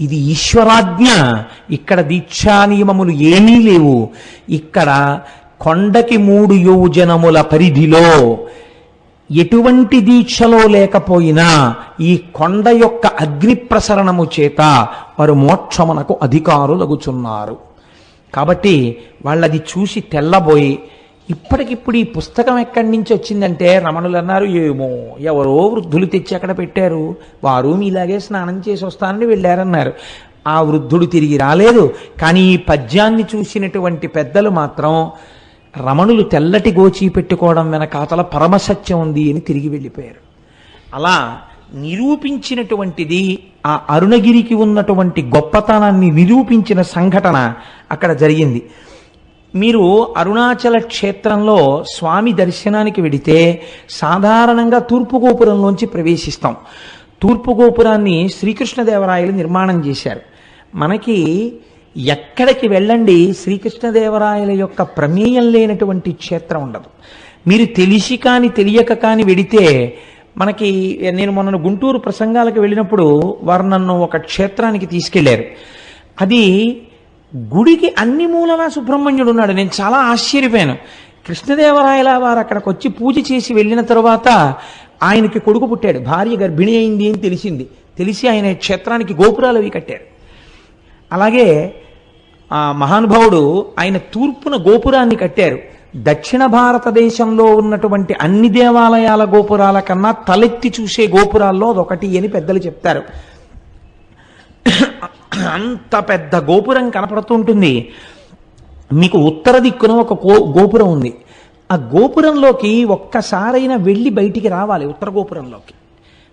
ఇది ఈశ్వరాజ్ఞ, ఇక్కడ దీక్షా నియమములు ఏమీ లేవు. ఇక్కడ కొండకి 3 యోజనముల పరిధిలో ఎటువంటి దీక్షలో లేకపోయినా ఈ కొండ యొక్క అగ్ని ప్రసరణము చేత వారు మోక్షమునకు అధికారులగుచున్నారు. కాబట్టి వాళ్ళది చూసి తెల్లబోయి, ఇప్పటికిప్పుడు ఈ పుస్తకం ఎక్కడి నుంచి వచ్చిందంటే రమణులు అన్నారు, ఏమో ఎవరో వృద్ధులు తెచ్చి అక్కడ పెట్టారు, వారు మీలాగే స్నానం చేసి వస్తానని వెళ్ళారన్నారు. ఆ వృద్ధుడు తిరిగి రాలేదు. కానీ ఈ పద్యాన్ని చూసినటువంటి పెద్దలు మాత్రం రమణులు తెల్లటి గోచి పెట్టుకోవడం వెనకాతల పరమసత్యం ఉంది అని తిరిగి వెళ్ళిపోయారు. అలా నిరూపించినటువంటిది ఆ అరుణగిరికి ఉన్నటువంటి గొప్పతనాన్ని నిరూపించిన సంఘటన అక్కడ జరిగింది. మీరు అరుణాచల క్షేత్రంలో స్వామి దర్శనానికి వెడితే సాధారణంగా తూర్పు గోపురంలోంచి ప్రవేశిస్తాం. తూర్పు గోపురాన్ని శ్రీకృష్ణదేవరాయలు నిర్మాణం చేశారు. మనకి ఎక్కడికి వెళ్ళండి శ్రీకృష్ణదేవరాయల యొక్క ప్రమేయం లేనటువంటి క్షేత్రం ఉండదు. మీరు తెలిసి కానీ తెలియక కానీ వెడితే, మనకి నేను మొన్న గుంటూరు ప్రసంగాలకు వెళ్ళినప్పుడు వారు నన్ను ఒక క్షేత్రానికి తీసుకెళ్లారు. అది గుడికి అన్ని మూలలా సుబ్రహ్మణ్యుడు ఉన్నాడు. నేను చాలా ఆశ్చర్యపోయాను. కృష్ణదేవరాయల వారు అక్కడికి వచ్చి పూజ చేసి వెళ్ళిన తర్వాత ఆయనకి కొడుకు పుట్టాడు, భార్య గర్భిణి అయింది అని తెలిసి ఆయన క్షేత్రానికి గోపురాలు అవి కట్టారు. అలాగే ఆ మహానుభావుడు ఆయన తూర్పున గోపురాన్ని కట్టారు. దక్షిణ భారతదేశంలో ఉన్నటువంటి అన్ని దేవాలయాల గోపురాల కన్నా తలెత్తి చూసే గోపురాల్లో అదొకటి అని పెద్దలు చెప్తారు. అంత పెద్ద గోపురం కనపడుతుంటుంది. మీకు ఉత్తర దిక్కున ఒక గోపురం ఉంది. ఆ గోపురంలోకి ఒక్కసారైనా వెళ్ళి బయటికి రావాలి. ఉత్తర గోపురంలోకి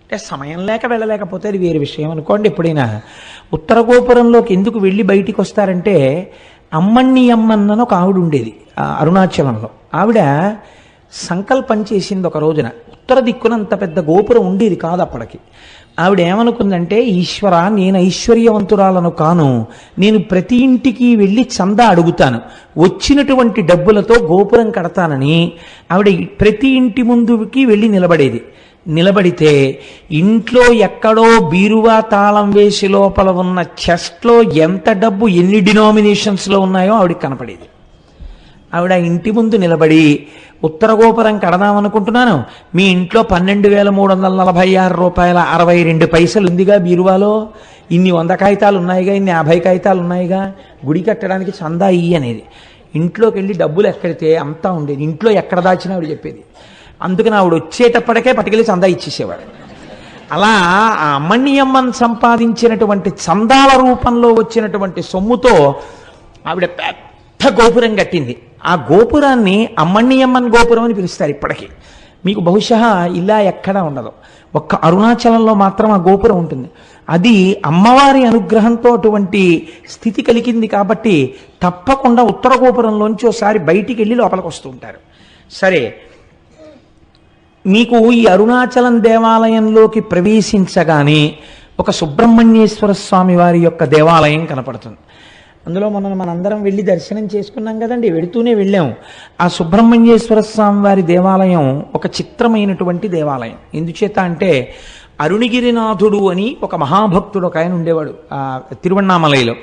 అంటే సమయం లేక వెళ్ళలేకపోతే అది వేరే విషయం అనుకోండి. ఎప్పుడైనా ఉత్తర గోపురంలోకి ఎందుకు వెళ్ళి బయటికి వస్తారంటే, అమ్మణ్ణి అమ్మన్నను ఒక ఆవిడ ఉండేది అరుణాచలంలో. ఆవిడ సంకల్పం చేసింది ఒక రోజున. ఉత్తర దిక్కున అంత పెద్ద గోపురం ఉండేది కాదు అప్పటికి. ఆవిడ ఏమనుకుందంటే, ఈశ్వర, నేను ఐశ్వర్యవంతురాలను కాను, నేను ప్రతి ఇంటికి వెళ్ళి చందా అడుగుతాను, వచ్చినటువంటి డబ్బులతో గోపురం కడతానని ఆవిడ ప్రతి ఇంటి ముందుకి వెళ్ళి నిలబడితే ఇంట్లో ఎక్కడో బీరువా తాళం వేసి లోపల ఉన్న చెస్ట్లో ఎంత డబ్బు ఎన్ని డినామినేషన్స్లో ఉన్నాయో ఆవిడకి కనపడేది. ఆవిడ ఇంటి ముందు నిలబడి, ఉత్తర గోపురం కడదామనుకుంటున్నాను, మీ ఇంట్లో 12,346 రూపాయల 62 పైసలు ఉందిగా బీరువాలో, ఇన్ని 100 కాగితాలు ఉన్నాయిగా, ఇన్ని 50 కాగితాలు ఉన్నాయిగా, గుడి కట్టడానికి చందా ఇయ్యి అనేది. ఇంట్లోకి వెళ్ళి డబ్బులు ఎక్కడితే అంతా ఉండేది. ఇంట్లో ఎక్కడ దాచినా ఆవిడ చెప్పేది. అందుకని ఆవిడ వచ్చేటప్పటికే పట్టుకెళ్ళి చందా ఇచ్చేసేవాడు. అలా ఆ అమ్మణ్యమ్మన్ సంపాదించినటువంటి చందాల రూపంలో వచ్చినటువంటి సొమ్ముతో ఆవిడ పెద్ద గోపురం కట్టింది. ఆ గోపురాన్ని అమ్మణ్యమ్మన్ గోపురం అని పిలుస్తారు ఇప్పటికీ. మీకు బహుశా ఇలా ఎక్కడా ఉండదు, ఒక్క అరుణాచలంలో మాత్రం ఆ గోపురం ఉంటుంది. అది అమ్మవారి అనుగ్రహంతో అటువంటి స్థితి కలిగింది కాబట్టి తప్పకుండా ఉత్తర గోపురంలోంచి ఒకసారి బయటికి వెళ్ళి లోపలికి వస్తూ ఉంటారు. సరే, మీకు ఈ అరుణాచలం దేవాలయంలోకి ప్రవేశించగానే ఒక సుబ్రహ్మణ్యేశ్వర స్వామి వారి యొక్క దేవాలయం కనపడుతుంది. అందులో మనందరం వెళ్ళి దర్శనం చేసుకున్నాం కదండి, వెడుతూనే వెళ్ళాం. ఆ సుబ్రహ్మణ్యేశ్వర స్వామి వారి దేవాలయం ఒక చిత్రమైనటువంటి దేవాలయం. ఎందుచేత అంటే అరుణగిరినాథుడు అని ఒక మహాభక్తుడు ఒక ఆయన ఉండేవాడు తిరువణ్ణామలైలో.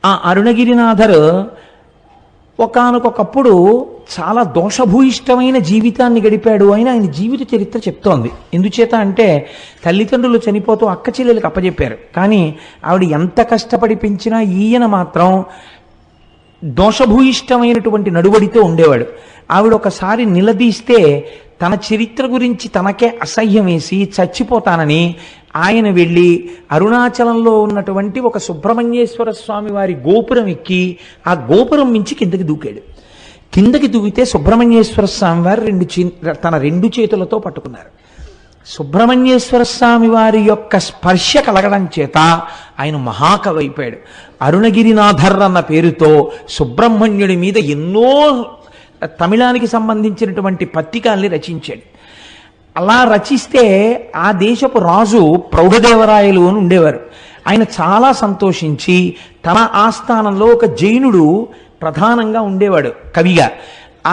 ఆ అరుణగిరినాథర్ ఒకానొకప్పుడు చాలా దోషభూయిష్టమైన జీవితాన్ని గడిపాడు అని ఆయన జీవిత చరిత్ర చెప్తోంది. ఎందుచేత అంటే తల్లిదండ్రులు చనిపోతూ అక్క చెల్లెలకు అప్పచెప్పారు, కానీ ఆవిడ ఎంత కష్టపడి పెంచినా ఈయన మాత్రం దోషభూయిష్టమైనటువంటి నడువడితో ఉండేవాడు. ఆవిడ ఒకసారి నిలదీస్తే తన చరిత్ర గురించి తనకే అసహ్యం వేసి చచ్చిపోతానని ఆయన వెళ్ళి అరుణాచలంలో ఉన్నటువంటి ఒక సుబ్రహ్మణ్యేశ్వర స్వామి వారి గోపురం ఎక్కి ఆ గోపురం మించి కిందకి దూకాడు. కిందకి దూకితే సుబ్రహ్మణ్యేశ్వర స్వామి వారు తన రెండు చేతులతో పట్టుకున్నారు. సుబ్రహ్మణ్యేశ్వర స్వామి వారి యొక్క స్పర్శ కలగడం చేత ఆయన మహాకవి అయిపోయాడు. అరుణగిరినాథర్ అన్న పేరుతో సుబ్రహ్మణ్యుడి మీద ఎన్నో తమిళానికి సంబంధించినటువంటి పత్రికల్ని రచించాడు. అలా రచిస్తే ఆ దేశపు రాజు ప్రౌఢదేవరాయలు అని ఉండేవారు. ఆయన చాలా సంతోషించి తన ఆస్థానంలో ఒక జైనుడు ప్రధానంగా ఉండేవాడు కవిగా.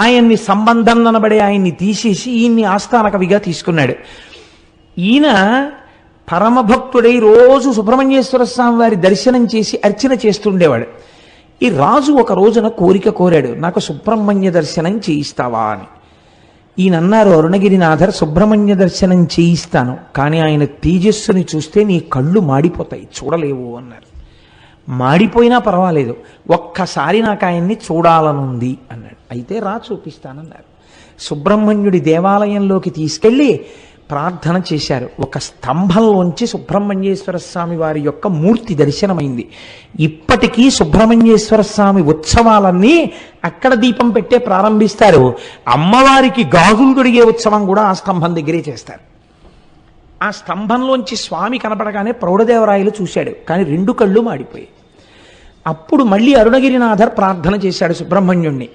ఆయన్ని సంబంధం అనబడే ఆయన్ని తీసేసి ఈయన్ని ఆస్థాన కవిగా తీసుకున్నాడు. ఈయన పరమభక్తుడై రోజు సుబ్రహ్మణ్యేశ్వర స్వామి వారి దర్శనం చేసి అర్చన చేస్తుండేవాడు. ఈ రాజు ఒక రోజున కోరిక కోరాడు, నాకు సుబ్రహ్మణ్య దర్శనం చేయిస్తావా అని. ఈయన అన్నారు, అరుణగిరినాథర్, సుబ్రహ్మణ్య దర్శనం చేయిస్తాను, కానీ ఆయన తేజస్సుని చూస్తే నీ కళ్ళు మాడిపోతాయి, చూడలేవు అన్నారు. మాడిపోయినా పర్వాలేదు, ఒక్కసారి నాకు ఆయన్ని చూడాలనుంది అన్నాడు. అయితే రా చూపిస్తానన్నారు. సుబ్రహ్మణ్యుడి దేవాలయంలోకి తీసుకెళ్ళి ప్రార్థన చేశారు. ఒక స్తంభంలోంచి సుబ్రహ్మణ్యేశ్వర స్వామి వారి యొక్క మూర్తి దర్శనమైంది. ఇప్పటికీ సుబ్రహ్మణ్యేశ్వర స్వామి ఉత్సవాలన్నీ అక్కడ దీపం పెట్టే ప్రారంభిస్తారు. అమ్మవారికి గాజులు తొడిగే ఉత్సవం కూడా ఆ స్తంభం దగ్గరే చేస్తారు. ఆ స్తంభంలోంచి స్వామి కనపడగానే ప్రౌఢదేవరాయలు చూశాడు, కానీ రెండు కళ్ళు మాడిపోయాయి. అప్పుడు మళ్ళీ అరుణగిరినాథర్ ప్రార్థన చేశాడు సుబ్రహ్మణ్యుణ్ణి.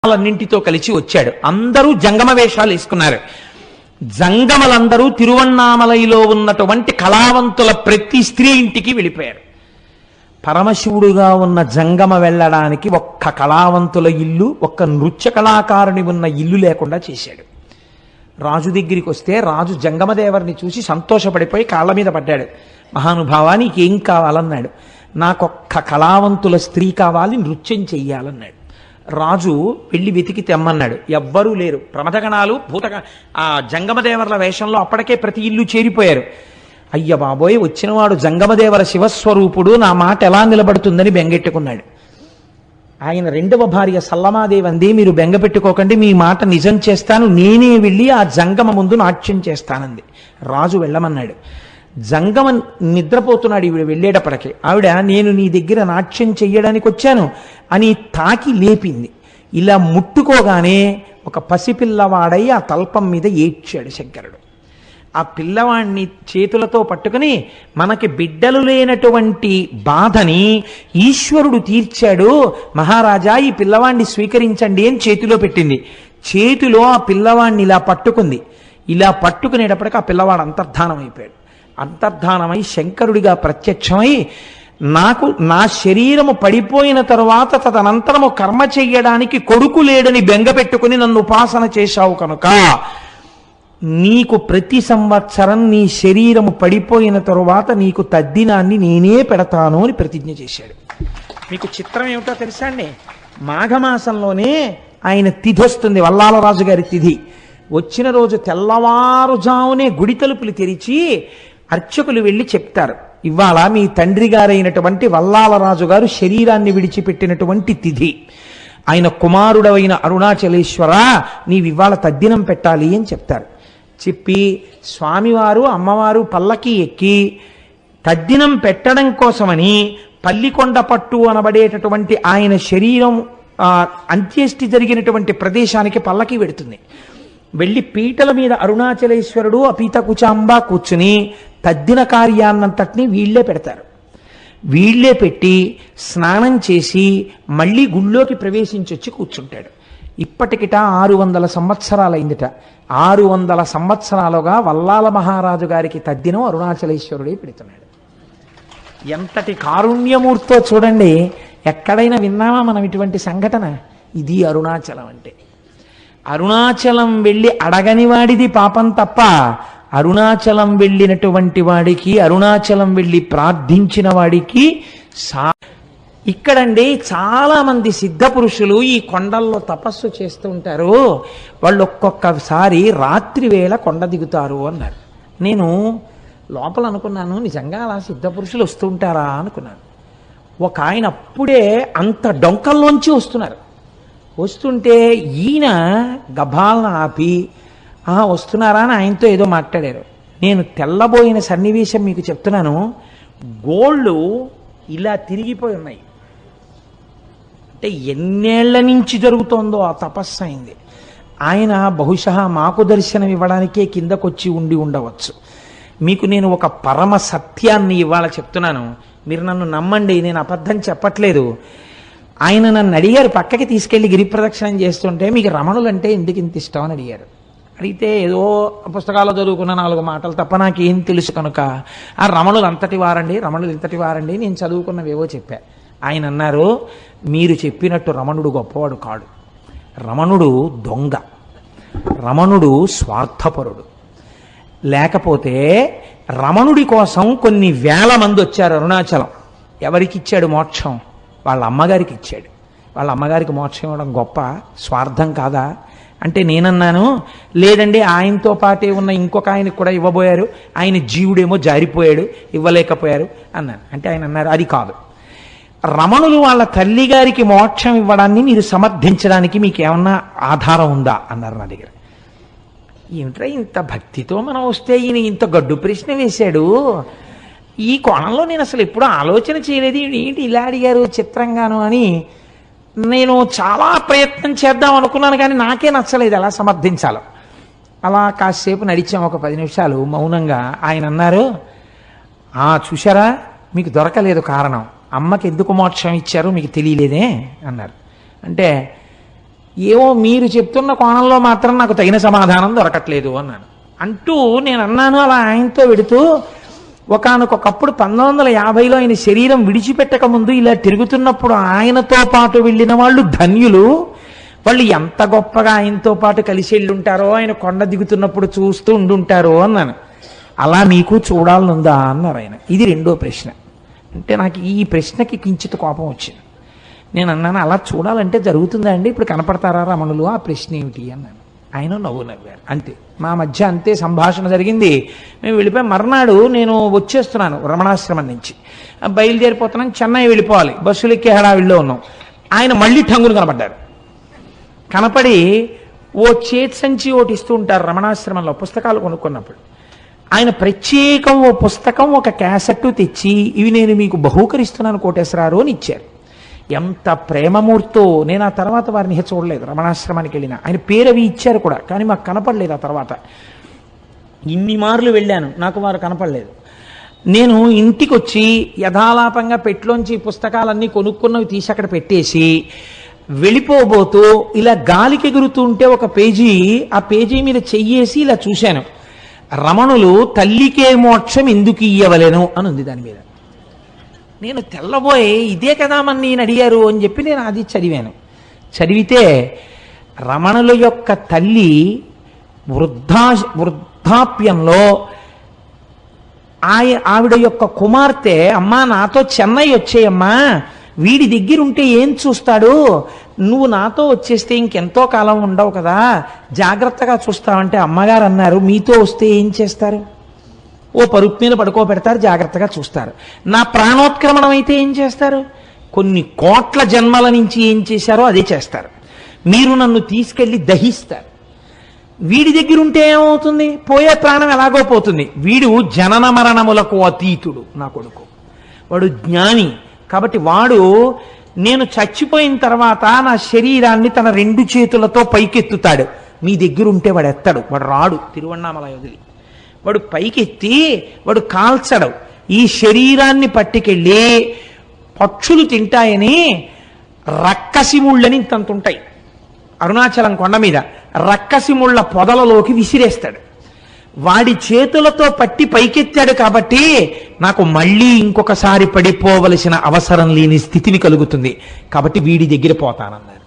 వాళ్ళన్నింటితో కలిసి వచ్చాడు. అందరూ జంగమ వేషాలు వేసుకున్నారు. జంగమలందరూ తిరువన్నామలైలో ఉన్నటువంటి కళావంతుల ప్రతి స్త్రీ ఇంటికి వెళ్ళిపోయారు. పరమశివుడుగా ఉన్న జంగమ వెళ్ళడానికి ఒక్క కళావంతుల ఇల్లు, ఒక్క నృత్య కళాకారుని ఉన్న ఇల్లు లేకుండా చేశాడు. రాజు దగ్గరికి వస్తే రాజు జంగమదేవరిని చూసి సంతోషపడిపోయి కాళ్ళ మీద పడ్డాడు. మహానుభావా, నీకేం కావాలన్నాడు. నాకొక్క కళావంతుల స్త్రీ కావాలి, నృత్యం చెయ్యాలన్నాడు. రాజు వెళ్ళి వెతికి తెమ్మన్నాడు. ఎవ్వరూ లేరు. ప్రమథగణాలు ఆ జంగమదేవర్ల వేషంలో అప్పటికే ప్రతి ఇల్లు చేరిపోయారు. అయ్య బాబోయ్, వచ్చినవాడు జంగమదేవర శివస్వరూపుడు, నా మాట ఎలా నిలబడుతుందని బెంగెట్టుకున్నాడు. ఆయన రెండవ భార్య సల్లమాదేవి అంది, మీరు బెంగ పెట్టుకోకండి, మీ మాట నిజం చేస్తాను, నేనే వెళ్ళి ఆ జంగమ ముందు నాట్యం చేస్తానంది. రాజు వెళ్ళమన్నాడు. జంగమ నిద్రపోతున్నాడు. ఈవిడ వెళ్ళేటప్పటికి ఆవిడ, నేను నీ దగ్గర నాట్యం చెయ్యడానికి వచ్చాను అని తాకి లేపింది. ఇలా ముట్టుకోగానే ఒక పసిపిల్లవాడై ఆ తల్పం మీద ఏడ్చాడు శంకరుడు. ఆ పిల్లవాడిని చేతులతో పట్టుకుని, మనకి బిడ్డలు లేనటువంటి బాధని ఈశ్వరుడు తీర్చాడు మహారాజా, ఈ పిల్లవాడిని స్వీకరించండి అని చేతిలో పెట్టింది. చేతిలో ఆ పిల్లవాడిని ఇలా పట్టుకుంది. ఇలా పట్టుకునేటప్పటికి ఆ పిల్లవాడు అంతర్ధానం అయిపోయాడు. అంతర్ధానమై శంకరుడిగా ప్రత్యక్షమై, నాకు నా శరీరము పడిపోయిన తరువాత తదనంతరము కర్మ చెయ్యడానికి కొడుకు లేడని బెంగ పెట్టుకుని నన్ను ఉపాసన చేశావు కనుక నీకు ప్రతి సంవత్సరం నీ శరీరము పడిపోయిన తరువాత నీకు తద్దినాన్ని నేనే పెడతాను అని ప్రతిజ్ఞ చేశాడు. మీకు చిత్రం ఏమిటో తెలుసా అండి? మాఘమాసంలోనే ఆయన తిథి వస్తుంది, వల్లాలరాజు గారి తిథి. వచ్చిన రోజు తెల్లవారుజామునే గుడి తలుపులు తెరిచి అర్చకులు వెళ్ళి చెప్తారు, ఇవాళ మీ తండ్రి గారైనటువంటి వల్లాలరాజు గారు శరీరాన్ని విడిచిపెట్టినటువంటి తిథి. ఆయన కుమారుడవైన అరుణాచలేశ్వర, నీవివాళ తద్దినం పెట్టాలి అని చెప్తారు. చెప్పి స్వామివారు అమ్మవారు పల్లకి ఎక్కి తద్దినం పెట్టడం కోసమని పల్లికొండ పట్టు అనబడేటటువంటి ఆయన శరీరం అంత్యేష్టి జరిగినటువంటి ప్రదేశానికి పల్లకి వెడుతుంది. వెళ్ళి పీటల మీద అరుణాచలేశ్వరుడు అపీత కుచాంబ కూర్చుని తద్దిన కార్యాన్నంతటినీ వీళ్లే పెడతారు. వీళ్లే పెట్టి స్నానం చేసి మళ్ళీ గుళ్ళోకి ప్రవేశించొచ్చి కూర్చుంటాడు. ఇప్పటికిట 600 సంవత్సరాలైందిట. 600 సంవత్సరాలుగా వల్లాల మహారాజు గారికి తద్దినం అరుణాచలేశ్వరుడే పెడుతున్నాడు. ఎంతటి కారుణ్యమూర్తో చూడండి. ఎక్కడైనా విన్నామా మనం ఇటువంటి సంఘటన? ఇది అరుణాచలం అంటే. అరుణాచలం వెళ్ళి అడగని వాడిది పాపం తప్ప, అరుణాచలం వెళ్ళినటువంటి వాడికి, అరుణాచలం వెళ్ళి ప్రార్థించిన వాడికి ఇక్కడండి చాలా మంది సిద్ధ పురుషులు ఈ కొండల్లో తపస్సు చేస్తూ ఉంటారు. వాళ్ళు ఒక్కొక్కసారి రాత్రి వేళ కొండ దిగుతారు అన్నారు. నేను లోపల అనుకున్నాను, నిజంగా అలా సిద్ధ పురుషులు వస్తుంటారా అనుకున్నాను. ఒక ఆయన అప్పుడే అంత డొంకల్లోంచి వస్తున్నారు. వస్తుంటే ఈయన గభాలను ఆపి వస్తున్నారా అని ఆయనతో ఏదో మాట్లాడారు. నేను తెల్లబోయిన సన్నివేశం మీకు చెప్తున్నాను. గోళ్ళు ఇలా తిరిగిపోయి ఉన్నాయి. అంటే ఎన్నేళ్ల నుంచి జరుగుతోందో ఆ తపస్సు అయింది. ఆయన బహుశా మాకు దర్శనం ఇవ్వడానికే కిందకొచ్చి ఉండి ఉండవచ్చు. మీకు నేను ఒక పరమ సత్యాన్ని ఇవాళ చెప్తున్నాను, మీరు నన్ను నమ్మండి, నేను అబద్ధం చెప్పట్లేదు. ఆయన నన్ను అడిగారు, పక్కకి తీసుకెళ్లి గిరి ప్రదక్షిణం చేస్తుంటే మీకు రమణులు అంటే ఎందుకు ఇంత ఇష్టం అని అడిగారు. అడిగితే ఏదో పుస్తకాల్లో చదువుకున్న 4 మాటలు తప్ప నాకేం తెలుసు కనుక, ఆ రమణులు అంతటి వారండి, రమణులు ఇంతటి వారండి, నేను చదువుకున్నవేవో చెప్పా. ఆయన అన్నారు, మీరు చెప్పినట్టు రమణుడు గొప్పవాడు కాడు, రమణుడు దొంగ, రమణుడు స్వార్థపరుడు. లేకపోతే రమణుడి కోసం కొన్ని వేల మంది వచ్చారు అరుణాచలం. ఎవరికి ఇచ్చాడు మోక్షం? వాళ్ళ అమ్మగారికి ఇచ్చాడు. వాళ్ళ అమ్మగారికి మోక్షం ఇవ్వడం గొప్ప, స్వార్థం కాదా అంటే నేనన్నాను, లేదండి ఆయనతో పాటే ఉన్న ఇంకొక ఆయనకు కూడా ఇవ్వబోయారు, ఆయన జీవుడేమో జారిపోయాడు, ఇవ్వలేకపోయారు అన్నాను. అంటే ఆయన అన్నారు, అది కాదు, రమణులు వాళ్ళ తల్లి గారికి మోక్షం ఇవ్వడాన్ని మీరు సమర్థించడానికి మీకు ఏమన్నా ఆధారం ఉందా అన్నారు నా దగ్గర. ఏమిట్రా ఇంత భక్తితో మనం వస్తే ఈయన ఇంత గడ్డు ప్రశ్న వేశాడు, ఈ కోణంలో నేను అసలు ఎప్పుడూ ఆలోచన చేయలేదు, ఏంటి ఇలా అడిగారు చిత్రంగాను అని నేను చాలా ప్రయత్నం చేద్దాం అనుకున్నాను. కానీ నాకే నచ్చలేదు ఎలా సమర్థించాలో. అలా కాసేపు నడిచాం, ఒక 10 నిమిషాలు మౌనంగా. ఆయన అన్నారు, చూశారా మీకు దొరకలేదు కారణం, అమ్మకి ఎందుకు మోక్షం ఇచ్చారో మీకు తెలియలేదే అన్నారు. అంటే ఏమో మీరు చెప్తున్న కోణంలో మాత్రం నాకు తగిన సమాధానం దొరకట్లేదు అన్నాను. అంటూ నేను అన్నాను అలా ఆయనతో వెడుతూ, ఒకానొకప్పుడు 1950లో ఆయన శరీరం విడిచిపెట్టక ముందు ఇలా తిరుగుతున్నప్పుడు ఆయనతో పాటు వెళ్ళిన వాళ్ళు ధన్యులు. వాళ్ళు ఎంత గొప్పగా ఆయనతో పాటు కలిసి వెళ్ళుంటారో, ఆయన కొండ దిగుతున్నప్పుడు చూస్తూ ఉండుంటారో అన్నాను. అలా మీకు చూడాలనుందా అన్నారు ఆయన. ఇది రెండో ప్రశ్న. అంటే నాకు ఈ ప్రశ్నకి కించిత్ కోపం వచ్చింది. నేను అన్నాను, అలా చూడాలంటే జరుగుతుందా అండి? ఇప్పుడు కనపడతారా రమణులు? ఆ ప్రశ్న ఏమిటి అన్నాను. ఆయన నవ్వారు. అంతే, మా మధ్య అంతే సంభాషణ జరిగింది. మేము వెళ్ళిపోయి మర్నాడు నేను వచ్చేస్తున్నాను రమణాశ్రమం నుంచి, బయలుదేరిపోతున్నాను, చెన్నై వెళ్ళిపోవాలి, బస్సులు ఎక్కే హడావిడిలో ఉన్నాం. ఆయన మళ్ళీ ఠంగులు కనపడ్డారు. కనపడి ఓ చేతి సంచి ఒకటి ఇస్తూ ఉంటారు రమణాశ్రమంలో పుస్తకాలు కొనుక్కున్నప్పుడు. ఆయన ప్రత్యేకం ఓ పుస్తకం ఒక క్యాసెట్ తెచ్చి, ఇవి నేను మీకు బహూకరిస్తున్నాను కోటేశ్వరారు అని ఇచ్చారు. ఎంత ప్రేమమూర్తో. నేను ఆ తర్వాత వారిని చూడలేదు. రమణాశ్రమానికి వెళ్ళిన ఆయన పేరు అవి ఇచ్చారు కూడా, కానీ మాకు కనపడలేదు. ఆ తర్వాత ఇన్ని మార్లు వెళ్ళాను, నాకు వారు కనపడలేదు. నేను ఇంటికి వచ్చి యథాలాపంగా పెట్లోంచి పుస్తకాలన్నీ కొనుక్కున్నవి తీసి అక్కడ పెట్టేసి వెళ్ళిపోబోతూ ఇలా గాలికి ఎగురుతుంటే ఒక పేజీ, ఆ పేజీ మీద చెయ్యేసి ఇలా చూశాను. రమణులు తల్లికే మోక్షం ఎందుకు ఇయ్యవలెను అని ఉంది దాని మీద. నేను తెల్లబోయి ఇదే కదా మన నేను అడిగారు అని చెప్పి నేను అది చదివాను. చదివితే రమణుల యొక్క తల్లి వృద్ధాప్యంలో ఆవిడ యొక్క కుమార్తె, అమ్మా నాతో చెన్నై వచ్చేయమ్మా, వీడి దగ్గర ఉంటే ఏం చూస్తాడు, నువ్వు నాతో వచ్చేస్తే ఇంకెంతో కాలం ఉండవు కదా, జాగ్రత్తగా చూస్తావంటే అమ్మగారు అన్నారు, మీతో వస్తే ఏం చేస్తారు? ఓ పరుపు మీద పడుకోబెడతారు, జాగ్రత్తగా చూస్తారు. నా ప్రాణోత్క్రమణం అయితే ఏం చేస్తారు? కొన్ని కోట్ల జన్మల నుంచి ఏం చేశారో అదే చేస్తారు. మీరు నన్ను తీసుకెళ్లి దహిస్తారు. వీడి దగ్గర ఉంటే ఏమవుతుంది? పోయే ప్రాణం ఎలాగో పోతుంది. వీడు జనన మరణములకు అతీతుడు, నా కొడుకు. వాడు జ్ఞాని. కాబట్టి వాడు నేను చచ్చిపోయిన తర్వాత నా శరీరాన్ని తన 2 చేతులతో పైకెత్తుతాడు. మీ దగ్గర ఉంటే వాడు ఎత్తాడు, వాడు రాడు తిరువన్నామల వదిలి. వాడు పైకెత్తి వాడు కాల్చడు. ఈ శరీరాన్ని పట్టుకెళ్ళి పక్షులు తింటాయని రక్కసిముళ్ళని ఇంతంతుంటాయి అరుణాచలం కొండ మీద, రక్కసిముళ్ళ పొదలలోకి విసిరేస్తాడు. వాడి చేతులతో పట్టి పైకెత్తాడు కాబట్టి నాకు మళ్ళీ ఇంకొకసారి పడిపోవలసిన అవసరం లేని స్థితిని కలుగుతుంది. కాబట్టి వీడి దగ్గర పోతానన్నారు.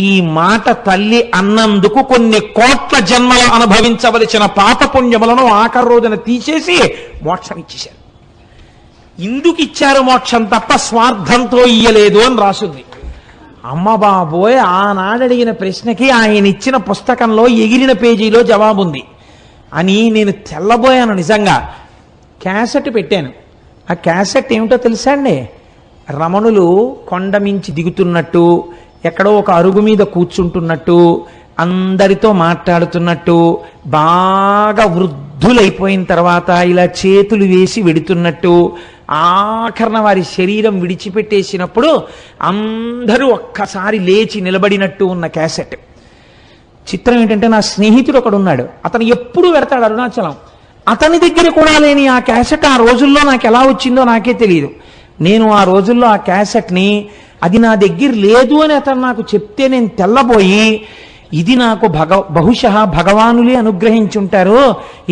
ఈ మాట తల్లి అన్నందుకు కొన్ని కోట్ల జన్మలు అనుభవించవలసిన పాపపుణ్యములను ఆఖరి రోజున తీసేసి మోక్షం ఇచ్చేశారు. ఇందుకు ఇచ్చారు మోక్షం తప్ప స్వార్థంతో ఇయ్యలేదు అని రాసుంది. అమ్మ బాబోయ్, ఆనాడు అడిగిన ప్రశ్నకి ఆయన ఇచ్చిన పుస్తకంలో ఎగిరిన పేజీలో జవాబుంది అని నేను తెల్లబోయాను. నిజంగా క్యాసెట్ పెట్టాను. ఆ క్యాసెట్ ఏమిటో తెలుసా అండి? రమణులు కొండ మించి దిగుతున్నట్టు, ఎక్కడో ఒక అరుగు మీద కూర్చుంటున్నట్టు, అందరితో మాట్లాడుతున్నట్టు, బాగా వృద్ధులైపోయిన తర్వాత ఇలా చేతులు వేసి వెడుతున్నట్టు, ఆఖరణ వారి శరీరం విడిచిపెట్టేసినప్పుడు అందరూ ఒక్కసారి లేచి నిలబడినట్టు ఉన్న క్యాసెట్. చిత్రం ఏంటంటే, నా స్నేహితుడు ఒకడు ఉన్నాడు, అతను ఎప్పుడు పెడతాడు అరుణాచలం. అతని దగ్గర కూడా లేని ఆ క్యాసెట్ ఆ రోజుల్లో నాకు ఎలా వచ్చిందో నాకే తెలియదు. నేను ఆ రోజుల్లో ఆ క్యాసెట్ని, అది నా దగ్గర లేదు అని అతను నాకు చెప్తే నేను తెల్లబోయి, ఇది నాకు బహుశः భగవానులే అనుగ్రహించుంటారు,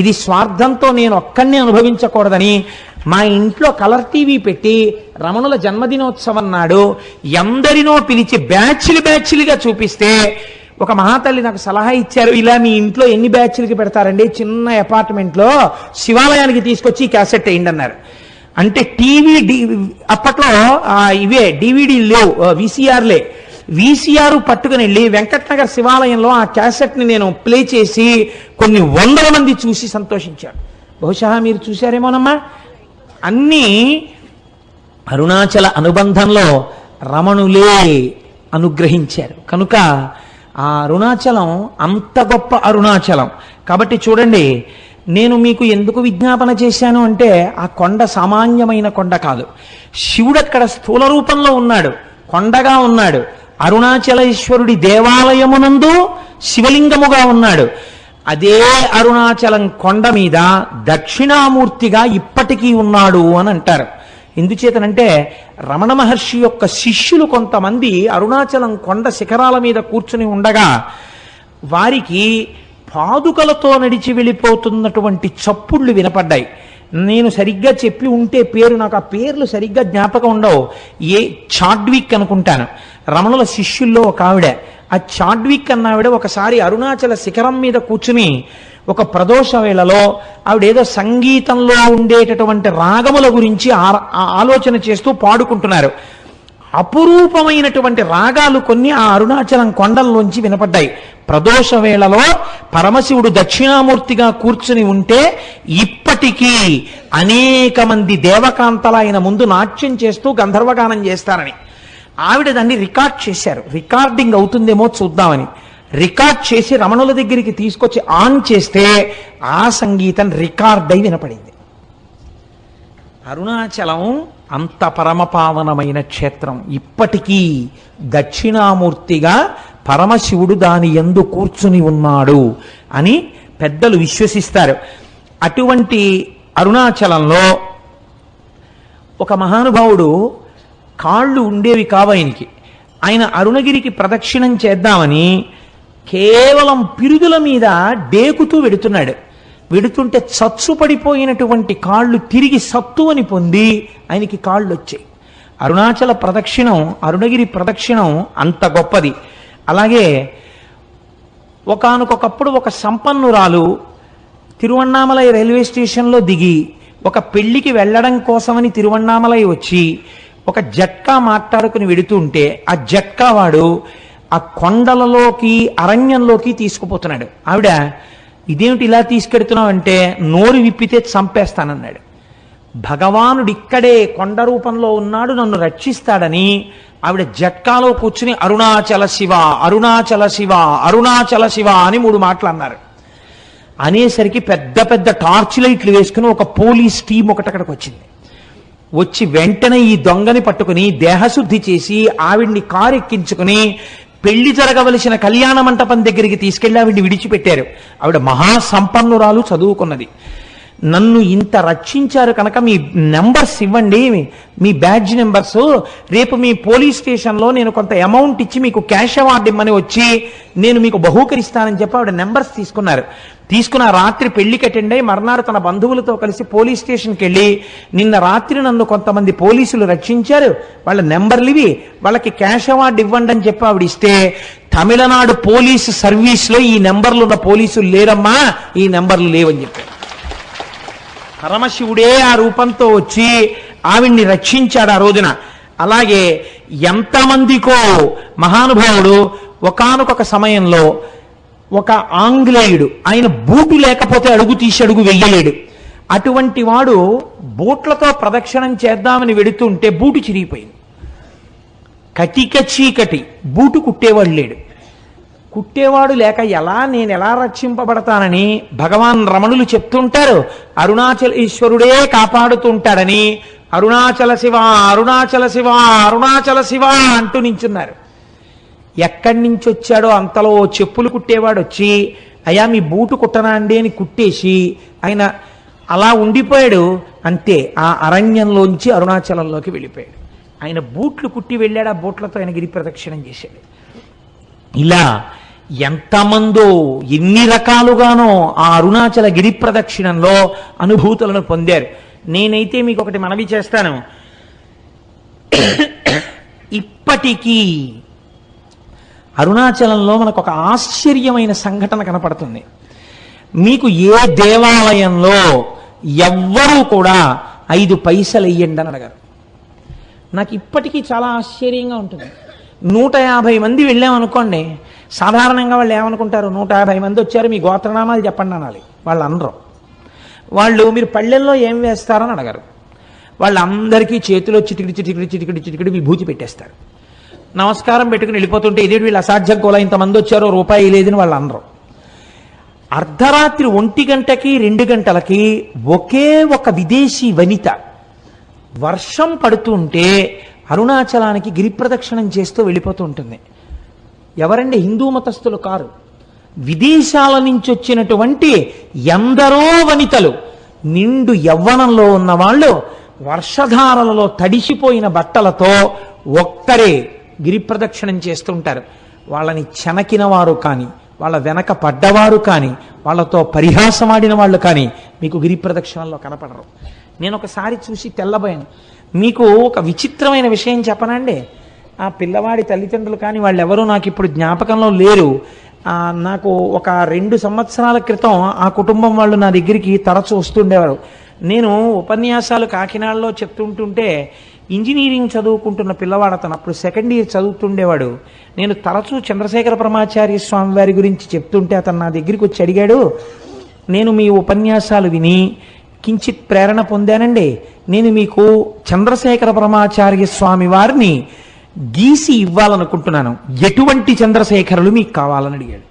ఇది స్వార్థంతో నేను ఒక్కడినే అనుభవించకూడదని మా ఇంట్లో కలర్ టీవీ పెట్టి రమణుల జన్మదినోత్సవం నాడు ఎందరినో పిలిచి బ్యాచ్లుగా చూపిస్తే ఒక మహాతల్లి నాకు సలహా ఇచ్చారు, ఇలా మీ ఇంట్లో ఎన్ని బ్యాచ్లకి పెడతారండి, చిన్న అపార్ట్మెంట్లో శివాలయానికి తీసుకొచ్చి ఈ క్యాసెట్ వేయండి అన్నారు. అంటే టీవీ అప్పట్లో ఇవే డివిడీలు లేవు, వీసీఆర్లే. వీసీఆర్ పట్టుకుని వెళ్ళి వెంకటనగర్ శివాలయంలో ఆ క్యాసెట్ని నేను ప్లే చేసి కొన్ని 100 మంది చూసి సంతోషించారు. బహుశా మీరు చూశారేమోనమ్మా. అన్నీ అరుణాచల అనుబంధంలో రమణులే అనుగ్రహించారు కనుక ఆ అరుణాచలం అంత గొప్ప అరుణాచలం. కాబట్టి చూడండి, నేను మీకు ఎందుకు విజ్ఞాపన చేశాను అంటే, ఆ కొండ సామాన్యమైన కొండ కాదు. శివుడు అక్కడ స్థూల రూపంలో ఉన్నాడు, కొండగా ఉన్నాడు. అరుణాచలేశ్వరుడి దేవాలయమునందు శివలింగముగా ఉన్నాడు. అదే అరుణాచలం కొండ మీద దక్షిణామూర్తిగా ఇప్పటికీ ఉన్నాడు అని అంటారు. ఎందుచేతనంటే రమణ మహర్షి యొక్క శిష్యులు కొంతమంది అరుణాచలం కొండ శిఖరాల మీద కూర్చుని ఉండగా వారికి పాదుకలతో నడిచి వెళ్ళిపోతున్నటువంటి చప్పుళ్ళు వినపడ్డాయి. నేను సరిగ్గా చెప్పి ఉంటే పేరు, నాకు ఆ పేర్లు సరిగ్గా జ్ఞాపకం ఉండవు. చాడ్విక్ అనుకుంటాను, రమణుల శిష్యుల్లో ఒక ఆవిడ. ఆ చాడ్విక్ అన్న ఆవిడ ఒకసారి అరుణాచల శిఖరం మీద కూర్చుని ఒక ప్రదోష వేళలో ఆవిడేదో సంగీతంలో ఉండేటటువంటి రాగముల గురించి ఆలోచన చేస్తూ పాడుకుంటున్నారు. అపురూపమైనటువంటి రాగాలు కొన్ని ఆ అరుణాచలం కొండల్లోంచి వినపడ్డాయి. ప్రదోష వేళలో పరమశివుడు దక్షిణామూర్తిగా కూర్చుని ఉంటే ఇప్పటికీ అనేక మంది దేవకాంతల ఆయన ముందు నాట్యం చేస్తూ గంధర్వగానం చేస్తారని ఆవిడ దాన్ని రికార్డ్ చేశారు. రికార్డింగ్ అవుతుందేమో చూద్దామని రికార్డ్ చేసి రమణుల దగ్గరికి తీసుకొచ్చి ఆన్ చేస్తే ఆ సంగీతం రికార్డ్ అయి వినపడింది. అరుణాచలం అంత పరమపావనమైన క్షేత్రం. ఇప్పటికీ దక్షిణామూర్తిగా పరమశివుడు దాని యందు కూర్చుని ఉన్నాడు అని పెద్దలు విశ్వసిస్తారు. అటువంటి అరుణాచలంలో ఒక మహానుభావుడు కాళ్ళు ఉండేవి కావు ఆయనకి. ఆయన అరుణగిరికి ప్రదక్షిణం చేద్దామని కేవలం పిరుదుల మీద డేకుతూ వెడుతున్నాడు. వెడుతుంటే చచ్చు పడిపోయినటువంటి కాళ్ళు తిరిగి సత్తువని పొంది ఆయనకి కాళ్ళు వచ్చాయి. అరుణాచల ప్రదక్షిణం, అరుణగిరి ప్రదక్షిణం అంత గొప్పది. అలాగే ఒకానొకప్పుడు ఒక సంపన్నురాలు తిరువణ్ణామలై రైల్వే స్టేషన్లో దిగి ఒక పెళ్లికి వెళ్ళడం కోసమని తిరువణ్ణామలై వచ్చి ఒక జట్కా మాట్లాడుకుని వెడుతుంటే ఆ జట్కా వాడు ఆ కొండలలోకి అరణ్యంలోకి తీసుకుపోతున్నాడు. ఆవిడ, ఇదేమిటి ఇలా తీసుకెడుతున్నావు అంటే, నోరు విప్పితే చంపేస్తానన్నాడు. భగవానుడు ఇక్కడే కొండ రూపంలో ఉన్నాడు, నన్ను రక్షిస్తాడని ఆవిడ జట్కాలో కూర్చుని అరుణాచల శివ, అరుణాచల శివ, అరుణాచల శివ అని 3 మాటలు అన్నారు. అనేసరికి పెద్ద పెద్ద టార్చ్ లైట్లు వేసుకుని ఒక పోలీస్ టీం ఒకటి అక్కడికి వచ్చింది. వచ్చి వెంటనే ఈ దొంగని పట్టుకుని దేహశుద్ధి చేసి ఆవిడ్ని కారు ఎక్కించుకుని పెళ్లి జరగవలసిన కళ్యాణ మంటపం దగ్గరికి తీసుకెళ్లి ఆవిడ్ని విడిచిపెట్టారు. ఆవిడ మహాసంపన్నురాలు, చదువుకున్నది. నన్ను ఇంత రక్షించారు కనుక మీ నెంబర్స్ ఇవ్వండి, మీ బ్యాడ్జ్ నెంబర్స్, రేపు మీ పోలీస్ స్టేషన్లో నేను కొంత అమౌంట్ ఇచ్చి మీకు క్యాష్ అవార్డు ఇమ్మని వచ్చి నేను మీకు బహూకరిస్తానని చెప్పి ఆవిడ నెంబర్స్ తీసుకున్నారు. తీసుకున్న రాత్రి పెళ్లికి అటెండ్ అయ్యి మర్నాడు తన బంధువులతో కలిసి పోలీస్ స్టేషన్కి వెళ్ళి, నిన్న రాత్రి నన్ను కొంతమంది పోలీసులు రక్షించారు, వాళ్ళ నెంబర్లు ఇవి, వాళ్ళకి క్యాష్ అవార్డు ఇవ్వండి అని చెప్పి ఆవిడ ఇస్తే, తమిళనాడు పోలీసు సర్వీస్లో ఈ నెంబర్లు ఉన్న పోలీసులు లేరమ్మా, ఈ నెంబర్లు లేవని చెప్పారు. పరమశివుడే ఆ రూపంతో వచ్చి ఆవిడ్ని రక్షించాడు ఆ రోజున. అలాగే ఎంతమందికో మహానుభావుడు ఒకానొక సమయంలో ఒక ఆంగ్లేయుడు, ఆయన బూటు లేకపోతే అడుగు తీసి అడుగు వెయ్యలేడు. అటువంటి వాడు బూట్లతో ప్రదక్షిణం చేద్దామని వెడుతుంటే బూటు చిరిగిపోయింది. కటిక చీకటి, బూటు కుట్టేవాడు లేడు. కుట్టేవాడు లేక నేను ఎలా రక్షింపబడతానని భగవాన్ రమణులు చెప్తుంటారు. అరుణాచల ఈశ్వరుడే కాపాడుతుంటాడని అరుణాచల శివ, అరుణాచల శివ, అరుణాచల శివ అంటూ నించున్నారు. ఎక్కడి నుంచి వచ్చాడో అంతలో చెప్పులు కుట్టేవాడు వచ్చి, అయ్యా మీ బూటు కుట్టనా అండి అని కుట్టేసి ఆయన అలా ఉండిపోయాడు. అంతే, ఆ అరణ్యంలోంచి అరుణాచలంలోకి వెళ్ళిపోయాడు. ఆయన బూట్లు కుట్టి వెళ్ళాడు, ఆ బూట్లతో ఆయన గిరి ప్రదక్షిణం చేశాడు. ఇలా ఎంతమందో ఎన్ని రకాలుగానో ఆ అరుణాచల గిరి ప్రదక్షిణంలో అనుభూతులను పొందారు. నేనైతే మీకు ఒకటి మనవి చేస్తాను. ఇప్పటికీ అరుణాచలంలో మనకు ఒక ఆశ్చర్యమైన సంఘటన కనపడుతుంది. మీకు ఏ దేవాలయంలో ఎవ్వరూ కూడా 5 పైసలు వెయ్యండి అని అడగారు. నాకు ఇప్పటికీ చాలా ఆశ్చర్యంగా ఉంటుంది. 150 మంది వెళ్ళామనుకోండి, సాధారణంగా వాళ్ళు ఏమనుకుంటారు, 150 మంది వచ్చారు, మీ గోత్రనామాలు చెప్పండి అనాలి. వాళ్ళు అనరు. వాళ్ళు మీరు పళ్ళెల్లో ఏం వేస్తారని అడగరు. వాళ్ళందరికీ చేతిలో చిటికిడి చిటికిడి చిటికిడి చిటికిడి విభూతి పెట్టేస్తారు. నమస్కారం పెట్టుకుని వెళ్ళిపోతుంటే, ఇదేంటి వీళ్ళు అసాధ్యం కూడా, ఇంతమంది వచ్చారో రూపాయి లేదని వాళ్ళు అనరు. అర్ధరాత్రి 1 గంటకి 2 గంటలకి ఒకే ఒక విదేశీ వనిత వర్షం పడుతుంటే అరుణాచలానికి గిరి ప్రదక్షిణం చేస్తూ వెళ్ళిపోతూ ఉంటుంది. ఎవరండి? హిందూ మతస్థులు కారు, విదేశాల నుంచి వచ్చినటువంటి ఎందరో వనితలు, నిండు యవ్వనంలో ఉన్న వాళ్ళు వర్షధారలలో తడిసిపోయిన బట్టలతో ఒక్కరే గిరి ప్రదక్షిణం చేస్తుంటారు. వాళ్ళని చెనకిన వారు కానీ, వాళ్ళ వెనక పడ్డవారు కానీ, వాళ్ళతో పరిహాసమాడిన వాళ్ళు కానీ మీకు గిరి ప్రదక్షిణంలో కనపడరు. నేను ఒకసారి చూసి తెల్లబోయాను. మీకు ఒక విచిత్రమైన విషయం చెప్పనండి. ఆ పిల్లవాడి తల్లిదండ్రులు కానీ వాళ్ళెవరూ నాకు ఇప్పుడు జ్ఞాపకంలో లేరు. నాకు ఒక 2 సంవత్సరాల క్రితం ఆ కుటుంబం వాళ్ళు నా దగ్గరికి తరచూ వస్తుండేవారు. నేను ఉపన్యాసాలు కాకినాడలో చెప్తుంటుంటే ఇంజనీరింగ్ చదువుకుంటున్న పిల్లవాడు అతను, అప్పుడు 2nd ఇయర్ చదువుతుండేవాడు. నేను తరచూ చంద్రశేఖర పరమాచార్య స్వామి వారి గురించి చెప్తుంటే అతను నా దగ్గరికి వచ్చి అడిగాడు, నేను మీ ఉపన్యాసాలు విని కించిత్ ప్రేరణ పొందానండి, నేను మీకు చంద్రశేఖర పరమాచార్య స్వామి వారిని గీసి ఇవ్వాలనుకుంటున్నాను, ఎటువంటి చంద్రశేఖరులు మీకు కావాలని అడిగాడు.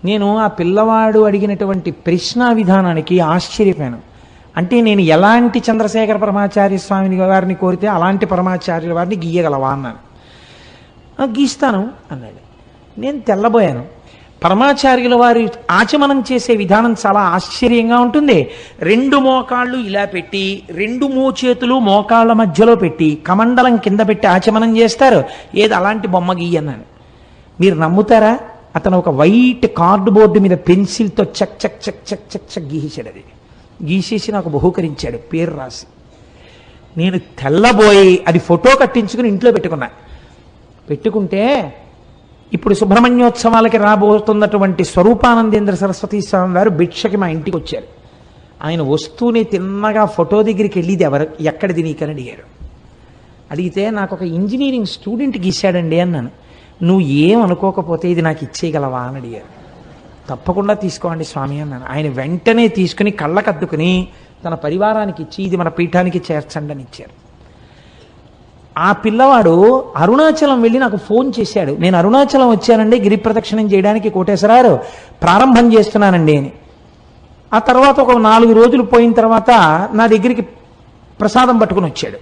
నేను ఆ పిల్లవాడు అడిగినటువంటి ప్రశ్న విధానానికి ఆశ్చర్యపోయాను. అంటే నేను ఎలాంటి చంద్రశేఖర పరమాచార్య స్వామిని వారిని కోరితే అలాంటి పరమాచార్యుల వారిని గీయగలవా అన్నాను. గీస్తాను అన్నాడు. నేను తెల్లబోయాను. పరమాచార్యుల వారి ఆచమనం చేసే విధానం చాలా ఆశ్చర్యంగా ఉంటుంది. 2 మోకాళ్ళు ఇలా పెట్టి 2 మోచేతులు మోకాళ్ళ మధ్యలో పెట్టి కమండలం కింద పెట్టి ఆచమనం చేస్తారు. ఏది అలాంటి బొమ్మ గీయన్నాను. మీరు నమ్ముతారా? అతను ఒక వైట్ కార్డుబోర్డు మీద పెన్సిల్తో చక్ చక్ చక్ చక్ చక్ చక్ గీసాడు. అది గీసేసి నాకు బహూకరించాడు, పేరు రాసి. నేను తెల్లబోయి అది ఫోటో కట్టించుకుని ఇంట్లో పెట్టుకుంటే ఇప్పుడు సుబ్రహ్మణ్యోత్సవాలకి రాబోతున్నటువంటి స్వరూపానందేంద్ర సరస్వతి స్వామి వారు భిక్షకి మా ఇంటికి వచ్చారు. ఆయన వస్తూనే తిన్నగా ఫోటో దగ్గరికి వెళ్ళిది ఎక్కడిది నీకని అడిగారు. అడిగితే నాకు ఒక ఇంజనీరింగ్ స్టూడెంట్ గీశాడండి అన్నాను. నువ్వు ఏం అనుకోకపోతే ఇది నాకు ఇచ్చేయగలవా అని అడిగారు. తప్పకుండా తీసుకోండి స్వామి అన్నాను. ఆయన వెంటనే తీసుకుని కళ్ళకద్దుకుని తన పరివారానికి ఇచ్చి ఇది మన పీఠానికి చేర్చండి అని ఇచ్చారు. ఆ పిల్లవాడు అరుణాచలం వెళ్ళి నాకు ఫోన్ చేశాడు, నేను అరుణాచలం వచ్చానండి గిరి ప్రదక్షిణం చేయడానికి కోటేశ్వరారు, ప్రారంభం చేస్తున్నానండి అని. ఆ తర్వాత ఒక 4 రోజులు పోయిన తర్వాత నా దగ్గరికి ప్రసాదం పట్టుకుని వచ్చాడు.